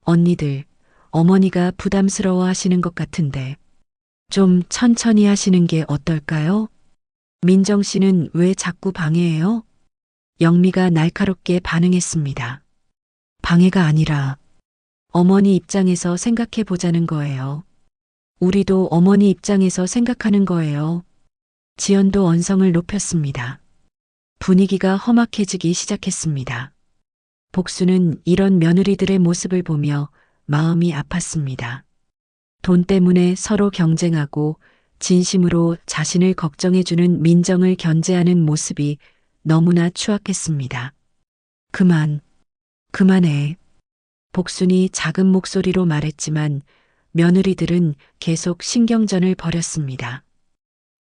언니들, 어머니가 부담스러워 하시는 것 같은데 좀 천천히 하시는 게 어떨까요? 민정 씨는 왜 자꾸 방해해요? 영미가 날카롭게 반응했습니다. 방해가 아니라 어머니 입장에서 생각해 보자는 거예요. 우리도 어머니 입장에서 생각하는 거예요. 지연도 언성을 높였습니다. 분위기가 험악해지기 시작했습니다. 복수는 이런 며느리들의 모습을 보며 마음이 아팠습니다. 돈 때문에 서로 경쟁하고 진심으로 자신을 걱정해주는 민정을 견제하는 모습이 너무나 추악했습니다. 그만해. 복순이 작은 목소리로 말했지만 며느리들은 계속 신경전을 벌였습니다.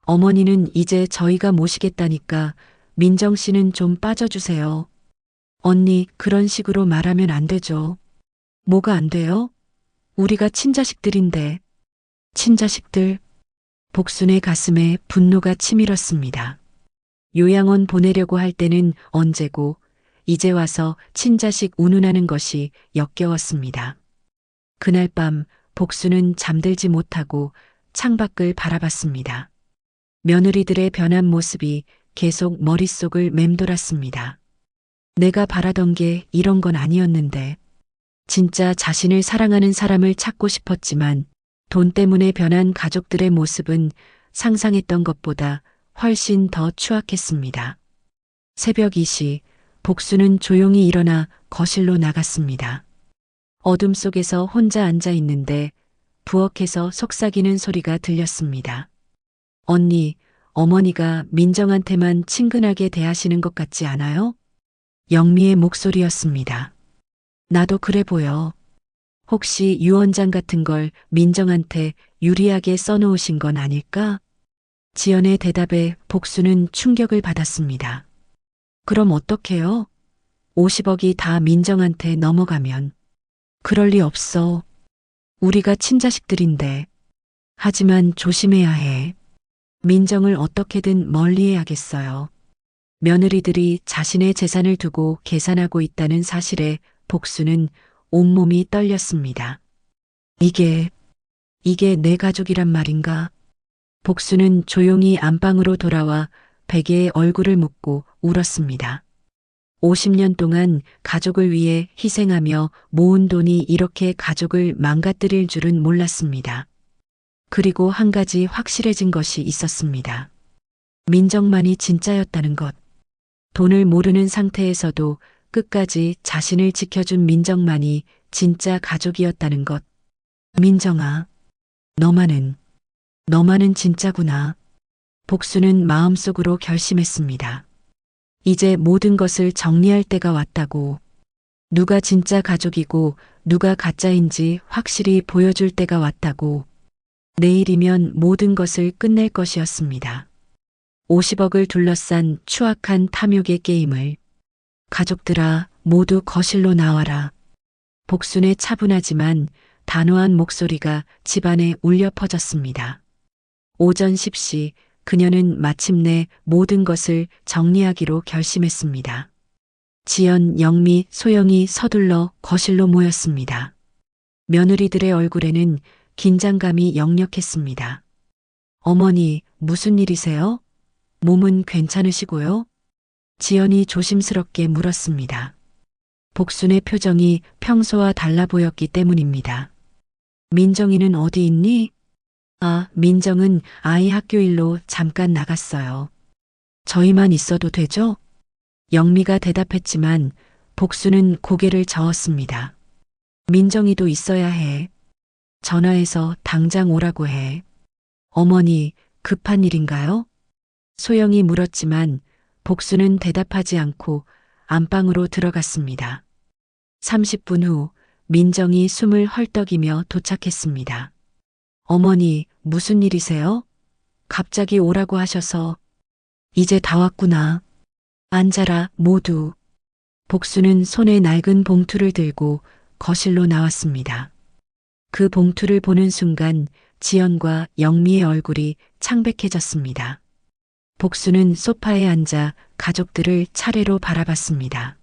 어머니는 이제 저희가 모시겠다니까 민정 씨는 좀 빠져주세요. 언니, 그런 식으로 말하면 안 되죠. 뭐가 안 돼요? 우리가 친자식들인데. 친자식들? 복순의 가슴에 분노가 치밀었습니다. 요양원 보내려고 할 때는 언제고 이제 와서 친자식 운운하는 것이 역겨웠습니다. 그날 밤 복수는 잠들지 못하고 창밖을 바라봤습니다. 며느리들의 변한 모습이 계속 머릿속을 맴돌았습니다. 내가 바라던 게 이런 건 아니었는데, 진짜 자신을 사랑하는 사람을 찾고 싶었지만 돈 때문에 변한 가족들의 모습은 상상했던 것보다 훨씬 더 추악했습니다. 새벽 2시 복수는 조용히 일어나 거실로 나갔습니다. 어둠 속에서 혼자 앉아 있는데 부엌에서 속삭이는 소리가 들렸습니다. 언니, 어머니가 민정한테만 친근하게 대하시는 것 같지 않아요? 영미의 목소리였습니다. 나도 그래 보여. 혹시 유언장 같은 걸 민정한테 유리하게 써놓으신 건 아닐까? 지연의 대답에 복수는 충격을 받았습니다. 그럼 어떡해요? 50억이 다 민정한테 넘어가면. 그럴 리 없어. 우리가 친자식들인데. 하지만 조심해야 해. 민정을 어떻게든 멀리해야겠어요. 며느리들이 자신의 재산을 두고 계산하고 있다는 사실에 복수는 온몸이 떨렸습니다. 이게 내 가족이란 말인가? 복수는 조용히 안방으로 돌아와 베개에 얼굴을 묻고 울었습니다. 50년 동안 가족을 위해 희생하며 모은 돈이 이렇게 가족을 망가뜨릴 줄은 몰랐습니다. 그리고 한 가지 확실해진 것이 있었습니다. 민정만이 진짜였다는 것. 돈을 모르는 상태에서도 끝까지 자신을 지켜준 민정만이 진짜 가족이었다는 것. 민정아, 너만은 진짜구나. 복수는 마음속으로 결심했습니다. 이제 모든 것을 정리할 때가 왔다고. 누가 진짜 가족이고 누가 가짜인지 확실히 보여줄 때가 왔다고. 내일이면 모든 것을 끝낼 것이었습니다. 50억을 둘러싼 추악한 탐욕의 게임을. 가족들아, 모두 거실로 나와라. 복순의 차분하지만 단호한 목소리가 집안에 울려 퍼졌습니다. 오전 10시 그녀는 마침내 모든 것을 정리하기로 결심했습니다. 지연, 영미, 소영이 서둘러 거실로 모였습니다. 며느리들의 얼굴에는 긴장감이 역력했습니다. 어머니, 무슨 일이세요? 몸은 괜찮으시고요? 지연이 조심스럽게 물었습니다. 복순의 표정이 평소와 달라 보였기 때문입니다. 민정이는 어디 있니? 아, 민정은 아이 학교 일로 잠깐 나갔어요. 저희만 있어도 되죠? 영미가 대답했지만 복순은 고개를 저었습니다. 민정이도 있어야 해. 전화해서 당장 오라고 해. 어머니, 급한 일인가요? 소영이 물었지만 복순은 대답하지 않고 안방으로 들어갔습니다. 30분 후 민정이 숨을 헐떡이며 도착했습니다. 어머니, 무슨 일이세요? 갑자기 오라고 하셔서. 이제 다 왔구나. 앉아라, 모두. 복수는 손에 낡은 봉투를 들고 거실로 나왔습니다. 그 봉투를 보는 순간 지연과 영미의 얼굴이 창백해졌습니다. 복수는 소파에 앉아 가족들을 차례로 바라봤습니다.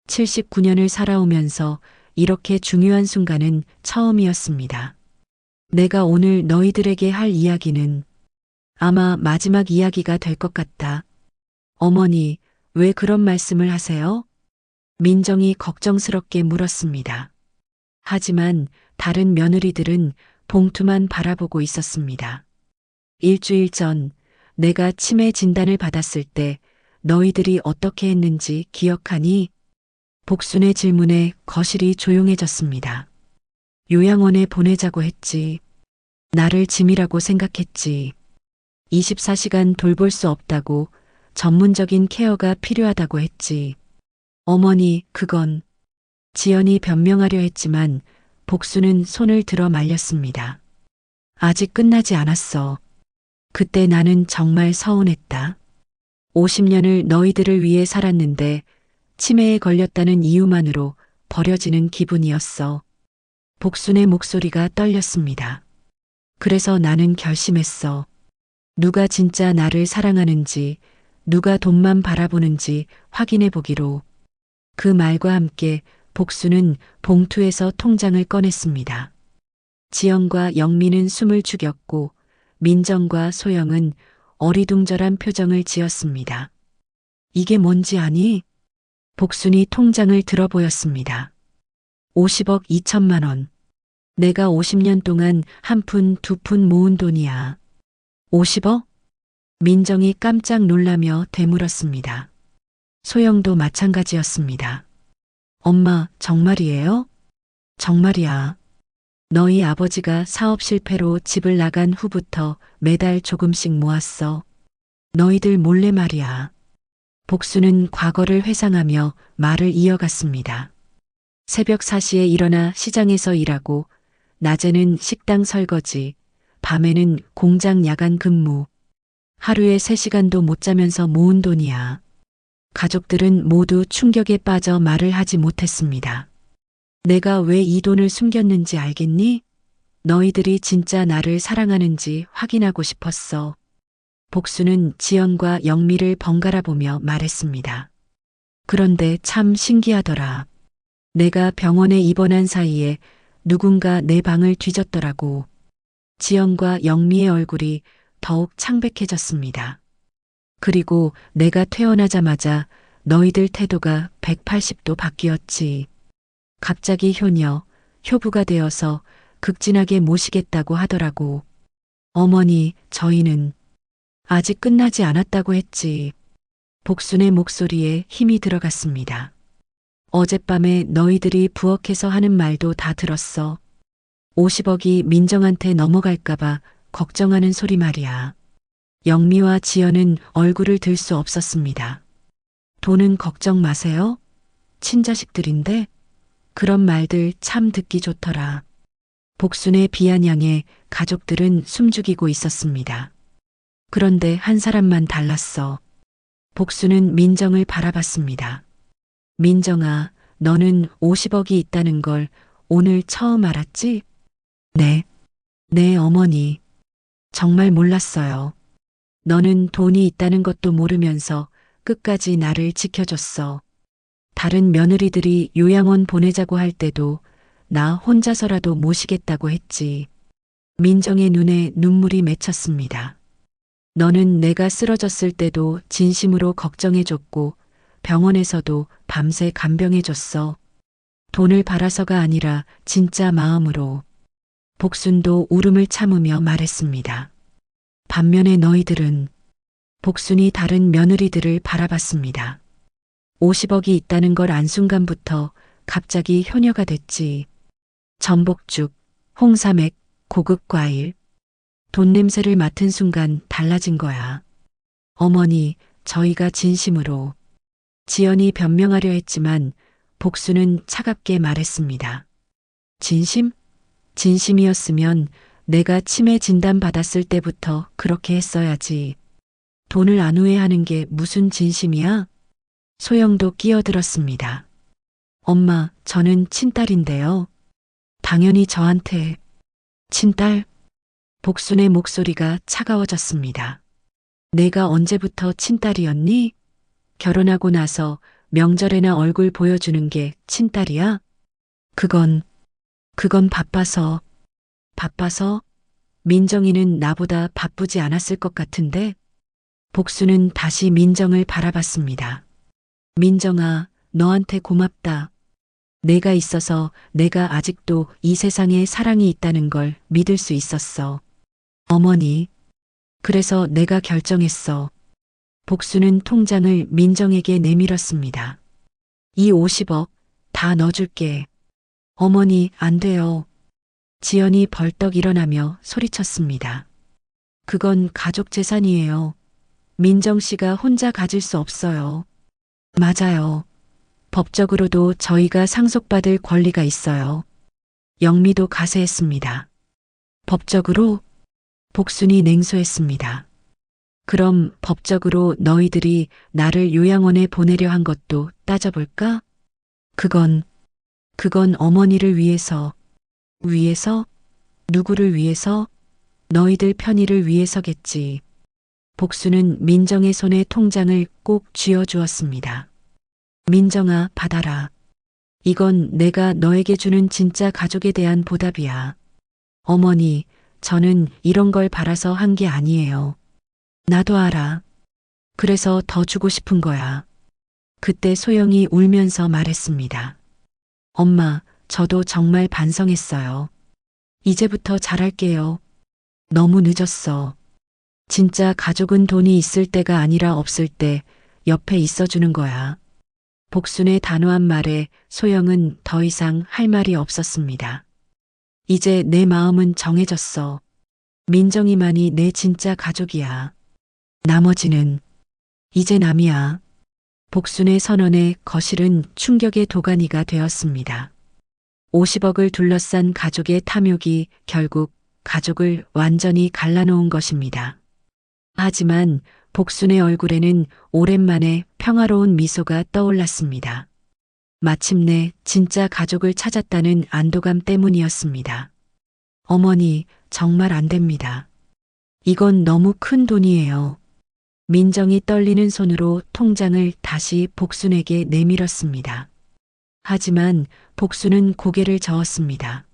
79년을 살아오면서 이렇게 중요한 순간은 처음이었습니다. 내가 오늘 너희들에게 할 이야기는 아마 마지막 이야기가 될 것 같다. 어머니, 왜 그런 말씀을 하세요? 민정이 걱정스럽게 물었습니다. 하지만 다른 며느리들은 봉투만 바라보고 있었습니다. 일주일 전 내가 치매 진단을 받았을 때 너희들이 어떻게 했는지 기억하니? 복순의 질문에 거실이 조용해졌습니다. 요양원에 보내자고 했지. 나를 짐이라고 생각했지. 24시간 돌볼 수 없다고, 전문적인 케어가 필요하다고 했지. 어머니, 그건. 지연이 변명하려 했지만 복수는 손을 들어 말렸습니다. 아직 끝나지 않았어. 그때 나는 정말 서운했다. 50년을 너희들을 위해 살았는데 치매에 걸렸다는 이유만으로 버려지는 기분이었어. 복순의 목소리가 떨렸습니다. 그래서 나는 결심했어. 누가 진짜 나를 사랑하는지, 누가 돈만 바라보는지 확인해 보기로. 그 말과 함께 복수는 봉투에서 통장을 꺼냈습니다. 지연과 영미는 숨을 죽였고 민정과 소영은 어리둥절한 표정을 지었습니다. 이게 뭔지 아니? 복순이 통장을 들어 보였습니다. 50억 2천만 원. 내가 50년 동안 한 푼, 두 푼 모은 돈이야. 50억? 민정이 깜짝 놀라며 되물었습니다. 소영도 마찬가지였습니다. 엄마, 정말이에요? 정말이야. 너희 아버지가 사업 실패로 집을 나간 후부터 매달 조금씩 모았어. 너희들 몰래 말이야. 복수는 과거를 회상하며 말을 이어갔습니다. 새벽 4시에 일어나 시장에서 일하고, 낮에는 식당 설거지, 밤에는 공장 야간 근무. 하루에 3시간도 못 자면서 모은 돈이야. 가족들은 모두 충격에 빠져 말을 하지 못했습니다. 내가 왜 이 돈을 숨겼는지 알겠니? 너희들이 진짜 나를 사랑하는지 확인하고 싶었어. 복수는 지연과 영미를 번갈아 보며 말했습니다. 그런데 참 신기하더라. 내가 병원에 입원한 사이에 누군가 내 방을 뒤졌더라고. 지연과 영미의 얼굴이 더욱 창백해졌습니다. 그리고 내가 퇴원하자마자 너희들 태도가 180도 바뀌었지. 갑자기 효부가 되어서 극진하게 모시겠다고 하더라고. 어머니, 저희는 아직 끝나지 않았다고 했지. 복순의 목소리에 힘이 들어갔습니다. 어젯밤에 너희들이 부엌에서 하는 말도 다 들었어. 50억이 민정한테 넘어갈까봐 걱정하는 소리 말이야. 영미와 지연은 얼굴을 들 수 없었습니다. 돈은 걱정 마세요. 친자식들인데 그런 말들 참 듣기 좋더라. 복순의 비아냥에 가족들은 숨죽이고 있었습니다. 그런데 한 사람만 달랐어. 복순은 민정을 바라봤습니다. 민정아, 너는 50억이 있다는 걸 오늘 처음 알았지? 네. 네, 어머니. 정말 몰랐어요. 너는 돈이 있다는 것도 모르면서 끝까지 나를 지켜줬어. 다른 며느리들이 요양원 보내자고 할 때도 나 혼자서라도 모시겠다고 했지. 민정의 눈에 눈물이 맺혔습니다. 너는 내가 쓰러졌을 때도 진심으로 걱정해줬고 병원에서도 밤새 간병해줬어. 돈을 바라서가 아니라 진짜 마음으로. 복순도 울음을 참으며 말했습니다. 반면에 너희들은 복순이 다른 며느리들을 바라봤습니다. 50억이 있다는 걸 안 순간부터 갑자기 효녀가 됐지. 전복죽, 홍삼액, 고급 과일. 돈 냄새를 맡은 순간 달라진 거야. 어머니, 저희가 진심으로. 지연이 변명하려 했지만 복수는 차갑게 말했습니다. 진심? 진심이었으면 내가 치매 진단 받았을 때부터 그렇게 했어야지. 돈을 안 후회하는 게 무슨 진심이야? 소영도 끼어들었습니다. 엄마, 저는 친딸인데요. 당연히 저한테. 친딸? 복순의 목소리가 차가워졌습니다. 내가 언제부터 친딸이었니? 결혼하고 나서 명절에나 얼굴 보여주는 게 친딸이야? 그건 바빠서. 바빠서? 민정이는 나보다 바쁘지 않았을 것 같은데? 복순은 다시 민정을 바라봤습니다. 민정아, 너한테 고맙다. 내가 있어서 내가 아직도 이 세상에 사랑이 있다는 걸 믿을 수 있었어. 어머니. 그래서 내가 결정했어. 복수는 통장을 민정에게 내밀었습니다. 이 50억 다 넣어줄게. 어머니, 안 돼요. 지연이 벌떡 일어나며 소리쳤습니다. 그건 가족 재산이에요. 민정 씨가 혼자 가질 수 없어요. 맞아요. 법적으로도 저희가 상속받을 권리가 있어요. 영미도 가세했습니다. 법적으로? 복순이 냉소했습니다. 그럼 법적으로 너희들이 나를 요양원에 보내려 한 것도 따져볼까? 그건 어머니를 위해서. 위해서? 누구를 위해서? 너희들 편의를 위해서겠지. 복수는 민정의 손에 통장을 꼭 쥐어주었습니다. 민정아, 받아라. 이건 내가 너에게 주는 진짜 가족에 대한 보답이야. 어머니, 저는 이런 걸 바라서 한 게 아니에요. 나도 알아. 그래서 더 주고 싶은 거야. 그때 소영이 울면서 말했습니다. 엄마, 저도 정말 반성했어요. 이제부터 잘할게요. 너무 늦었어. 진짜 가족은 돈이 있을 때가 아니라 없을 때 옆에 있어주는 거야. 복순의 단호한 말에 소영은 더 이상 할 말이 없었습니다. 이제 내 마음은 정해졌어. 민정이만이 내 진짜 가족이야. 나머지는 이제 남이야. 복순의 선언에 거실은 충격의 도가니가 되었습니다. 50억을 둘러싼 가족의 탐욕이 결국 가족을 완전히 갈라놓은 것입니다. 하지만 복순의 얼굴에는 오랜만에 평화로운 미소가 떠올랐습니다. 마침내 진짜 가족을 찾았다는 안도감 때문이었습니다. 어머니, 정말 안 됩니다. 이건 너무 큰 돈이에요. 민정이 떨리는 손으로 통장을 다시 복순에게 내밀었습니다. 하지만 복순은 고개를 저었습니다.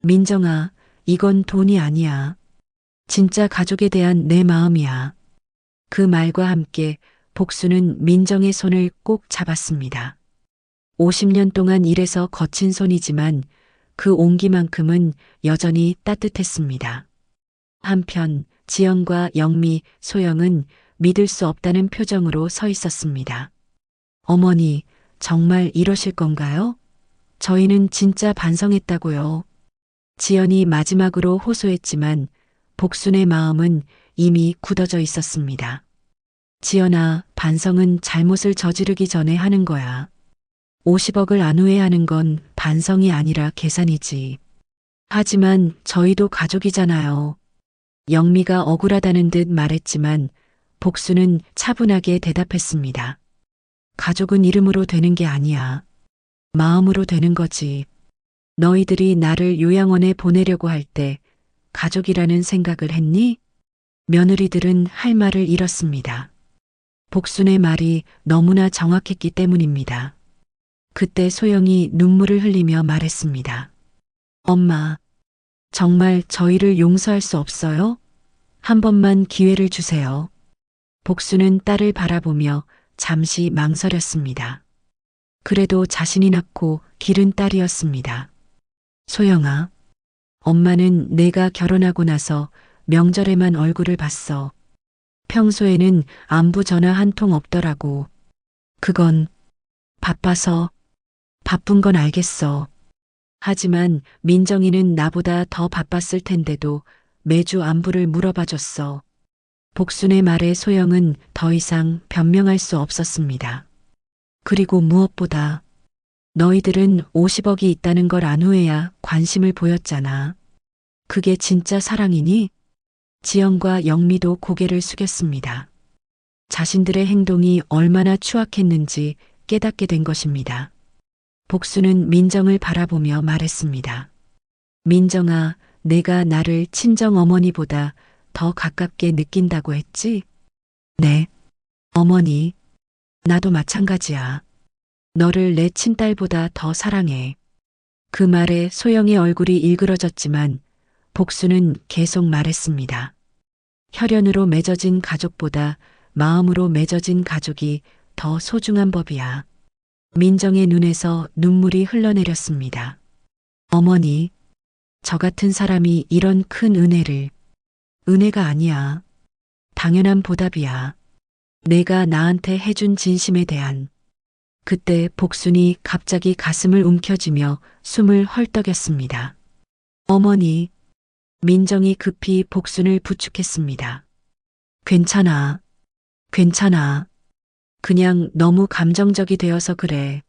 민정아, 이건 돈이 아니야. 진짜 가족에 대한 내 마음이야. 그 말과 함께 복수는 민정의 손을 꼭 잡았습니다. 50년 동안 일해서 거친 손이지만 그 온기만큼은 여전히 따뜻했습니다. 한편 지연과 영미, 소영은 믿을 수 없다는 표정으로 서 있었습니다. 어머니, 정말 이러실 건가요? 저희는 진짜 반성했다고요. 지연이 마지막으로 호소했지만 복순의 마음은 이미 굳어져 있었습니다. 지연아, 반성은 잘못을 저지르기 전에 하는 거야. 50억을 안 후회하는 건 반성이 아니라 계산이지. 하지만 저희도 가족이잖아요. 영미가 억울하다는 듯 말했지만 복수는 차분하게 대답했습니다. 가족은 이름으로 되는 게 아니야. 마음으로 되는 거지. 너희들이 나를 요양원에 보내려고 할 때 가족이라는 생각을 했니? 며느리들은 할 말을 잃었습니다. 복순의 말이 너무나 정확했기 때문입니다. 그때 소영이 눈물을 흘리며 말했습니다. 엄마, 정말 저희를 용서할 수 없어요? 한 번만 기회를 주세요. 복수는 딸을 바라보며 잠시 망설였습니다. 그래도 자신이 낳고 기른 딸이었습니다. 소영아, 엄마는 내가 결혼하고 나서 명절에만 얼굴을 봤어. 평소에는 안부 전화 한 통 없더라고. 그건 바빠서. 바쁜 건 알겠어. 하지만 민정이는 나보다 더 바빴을 텐데도 매주 안부를 물어봐 줬어. 복순의 말에 소영은 더 이상 변명할 수 없었습니다. 그리고 무엇보다 너희들은 50억이 있다는 걸 안 후에야 관심을 보였잖아. 그게 진짜 사랑이니? 지연과 영미도 고개를 숙였습니다. 자신들의 행동이 얼마나 추악했는지 깨닫게 된 것입니다. 복수는 민정을 바라보며 말했습니다. 민정아, 내가 나를 친정 어머니보다 더 가깝게 느낀다고 했지? 네. 어머니, 나도 마찬가지야. 너를 내 친딸보다 더 사랑해. 그 말에 소영의 얼굴이 일그러졌지만 복수는 계속 말했습니다. 혈연으로 맺어진 가족보다 마음으로 맺어진 가족이 더 소중한 법이야. 민정의 눈에서 눈물이 흘러내렸습니다. 어머니, 저 같은 사람이 이런 큰 은혜를, 은혜가 아니야. 당연한 보답이야. 내가 나한테 해준 진심에 대한. 그때 복순이 갑자기 가슴을 움켜쥐며 숨을 헐떡였습니다. 어머니, 민정이 급히 복순을 부축했습니다. 괜찮아. 괜찮아. 그냥 너무 감정적이 되어서 그래.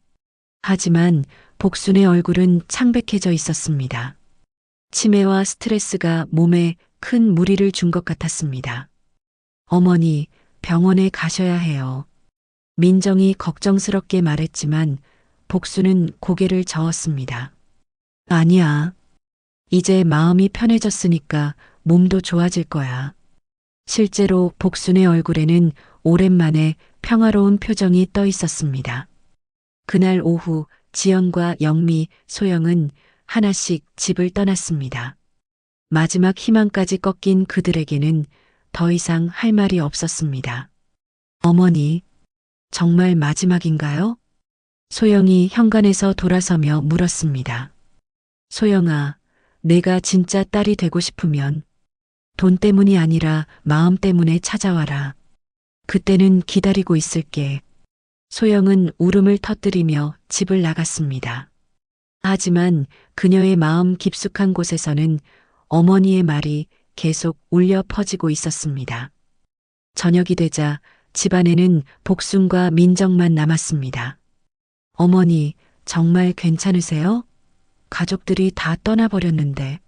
하지만 복순의 얼굴은 창백해져 있었습니다. 치매와 스트레스가 몸에 큰 무리를 준 것 같았습니다. 어머니, 병원에 가셔야 해요. 민정이 걱정스럽게 말했지만 복순은 고개를 저었습니다. 아니야. 이제 마음이 편해졌으니까 몸도 좋아질 거야. 실제로 복순의 얼굴에는 오랜만에 평화로운 표정이 떠 있었습니다. 그날 오후 지연과 영미, 소영은 하나씩 집을 떠났습니다. 마지막 희망까지 꺾인 그들에게는 더 이상 할 말이 없었습니다. 어머니, 정말 마지막인가요? 소영이 현관에서 돌아서며 물었습니다. 소영아, 내가 진짜 딸이 되고 싶으면 돈 때문이 아니라 마음 때문에 찾아와라. 그때는 기다리고 있을게. 소영은 울음을 터뜨리며 집을 나갔습니다. 하지만 그녀의 마음 깊숙한 곳에서는 어머니의 말이 계속 울려 퍼지고 있었습니다. 저녁이 되자 집안에는 복순과 민정만 남았습니다. 어머니, 정말 괜찮으세요? 가족들이 다 떠나버렸는데.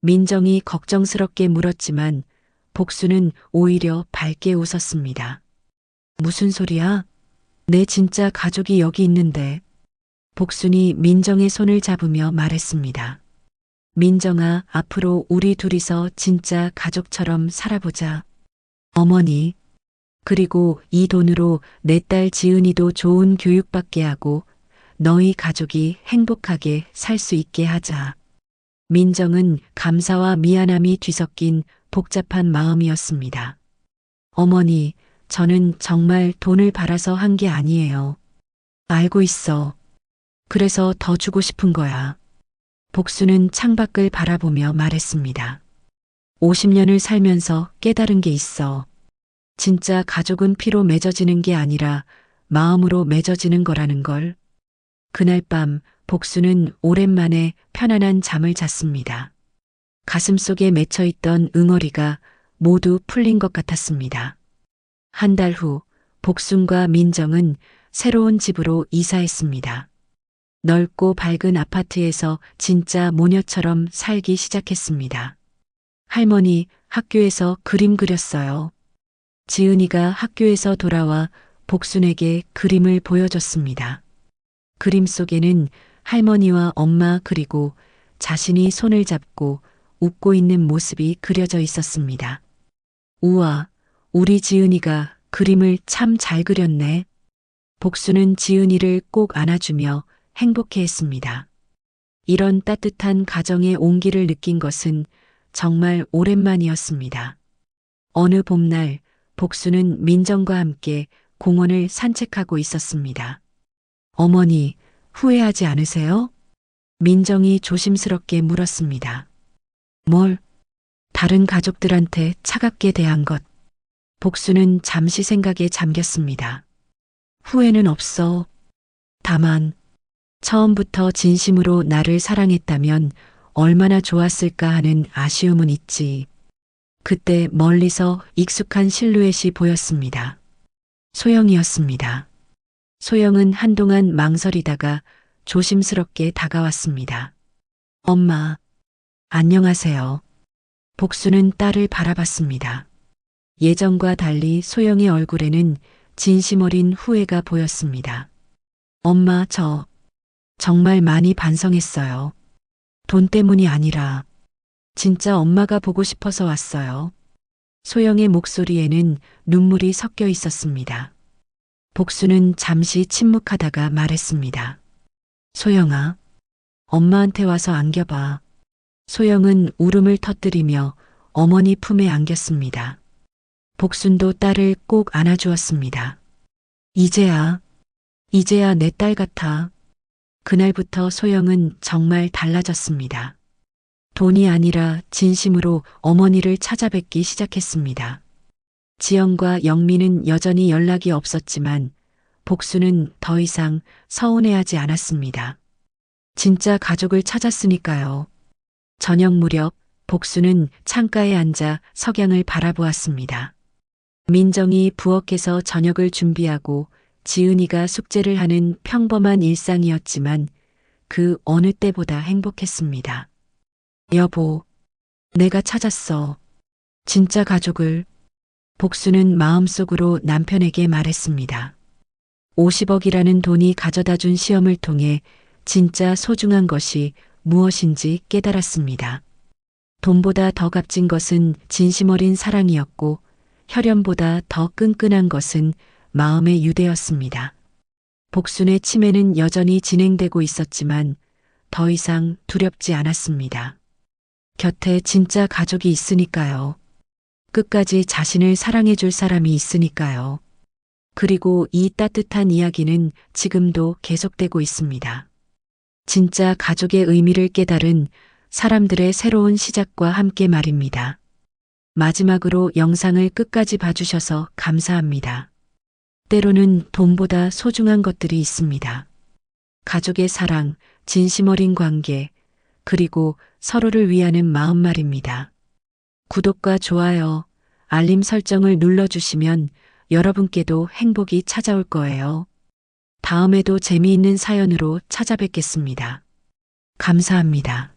민정이 걱정스럽게 물었지만 복순은 오히려 밝게 웃었습니다. 무슨 소리야? 내 진짜 가족이 여기 있는데. 복순이 민정의 손을 잡으며 말했습니다. 민정아, 앞으로 우리 둘이서 진짜 가족처럼 살아보자. 어머니, 그리고 이 돈으로 내 딸 지은이도 좋은 교육받게 하고 너희 가족이 행복하게 살 수 있게 하자. 민정은 감사와 미안함이 뒤섞인 복잡한 마음이었습니다. 어머니, 저는 정말 돈을 바라서 한 게 아니에요. 알고 있어. 그래서 더 주고 싶은 거야. 복수는 창밖을 바라보며 말했습니다. 50년을 살면서 깨달은 게 있어. 진짜 가족은 피로 맺어지는 게 아니라 마음으로 맺어지는 거라는 걸. 그날 밤 복수는 오랜만에 편안한 잠을 잤습니다. 가슴속에 맺혀있던 응어리가 모두 풀린 것 같았습니다. 한 달 후 복순과 민정은 새로운 집으로 이사했습니다. 넓고 밝은 아파트에서 진짜 모녀처럼 살기 시작했습니다. 할머니 학교에서 그림 그렸어요. 지은이가 학교에서 돌아와 복순에게 그림을 보여줬습니다. 그림 속에는 할머니와 엄마 그리고 자신이 손을 잡고 웃고 있는 모습이 그려져 있었습니다. 우와, 우리 지은이가 그림을 참 잘 그렸네. 복수는 지은이를 꼭 안아주며 행복해했습니다. 이런 따뜻한 가정의 온기를 느낀 것은 정말 오랜만이었습니다. 어느 봄날 복수는 민정과 함께 공원을 산책하고 있었습니다. 어머니, 후회하지 않으세요? 민정이 조심스럽게 물었습니다. 뭘? 다른 가족들한테 차갑게 대한 것. 복수는 잠시 생각에 잠겼습니다. 후회는 없어. 다만, 처음부터 진심으로 나를 사랑했다면 얼마나 좋았을까 하는 아쉬움은 있지. 그때 멀리서 익숙한 실루엣이 보였습니다. 소영이었습니다. 소영은 한동안 망설이다가 조심스럽게 다가왔습니다. 엄마, 안녕하세요. 복수는 딸을 바라봤습니다. 예전과 달리 소영의 얼굴에는 진심 어린 후회가 보였습니다. 엄마, 저 정말 많이 반성했어요. 돈 때문이 아니라 진짜 엄마가 보고 싶어서 왔어요. 소영의 목소리에는 눈물이 섞여 있었습니다. 복수는 잠시 침묵하다가 말했습니다. 소영아, 엄마한테 와서 안겨봐. 소영은 울음을 터뜨리며 어머니 품에 안겼습니다. 복순도 딸을 꼭 안아주었습니다. 이제야 내 딸 같아. 그날부터 소영은 정말 달라졌습니다. 돈이 아니라 진심으로 어머니를 찾아뵙기 시작했습니다. 지영과 영미는 여전히 연락이 없었지만 복수는 더 이상 서운해하지 않았습니다. 진짜 가족을 찾았으니까요. 저녁 무렵 복수는 창가에 앉아 석양을 바라보았습니다. 민정이 부엌에서 저녁을 준비하고 지은이가 숙제를 하는 평범한 일상이었지만 그 어느 때보다 행복했습니다. 여보, 내가 찾았어. 진짜 가족을. 복수는 마음속으로 남편에게 말했습니다. 50억이라는 돈이 가져다 준 시험을 통해 진짜 소중한 것이 무엇인지 깨달았습니다. 돈보다 더 값진 것은 진심 어린 사랑이었고 혈연보다 더 끈끈한 것은 마음의 유대였습니다. 복순의 치매는 여전히 진행되고 있었지만 더 이상 두렵지 않았습니다. 곁에 진짜 가족이 있으니까요. 끝까지 자신을 사랑해줄 사람이 있으니까요. 그리고 이 따뜻한 이야기는 지금도 계속되고 있습니다. 진짜 가족의 의미를 깨달은 사람들의 새로운 시작과 함께 말입니다. 마지막으로 영상을 끝까지 봐주셔서 감사합니다. 때로는 돈보다 소중한 것들이 있습니다. 가족의 사랑, 진심 어린 관계, 그리고 서로를 위하는 마음 말입니다. 구독과 좋아요, 알림 설정을 눌러주시면 여러분께도 행복이 찾아올 거예요. 다음에도 재미있는 사연으로 찾아뵙겠습니다. 감사합니다.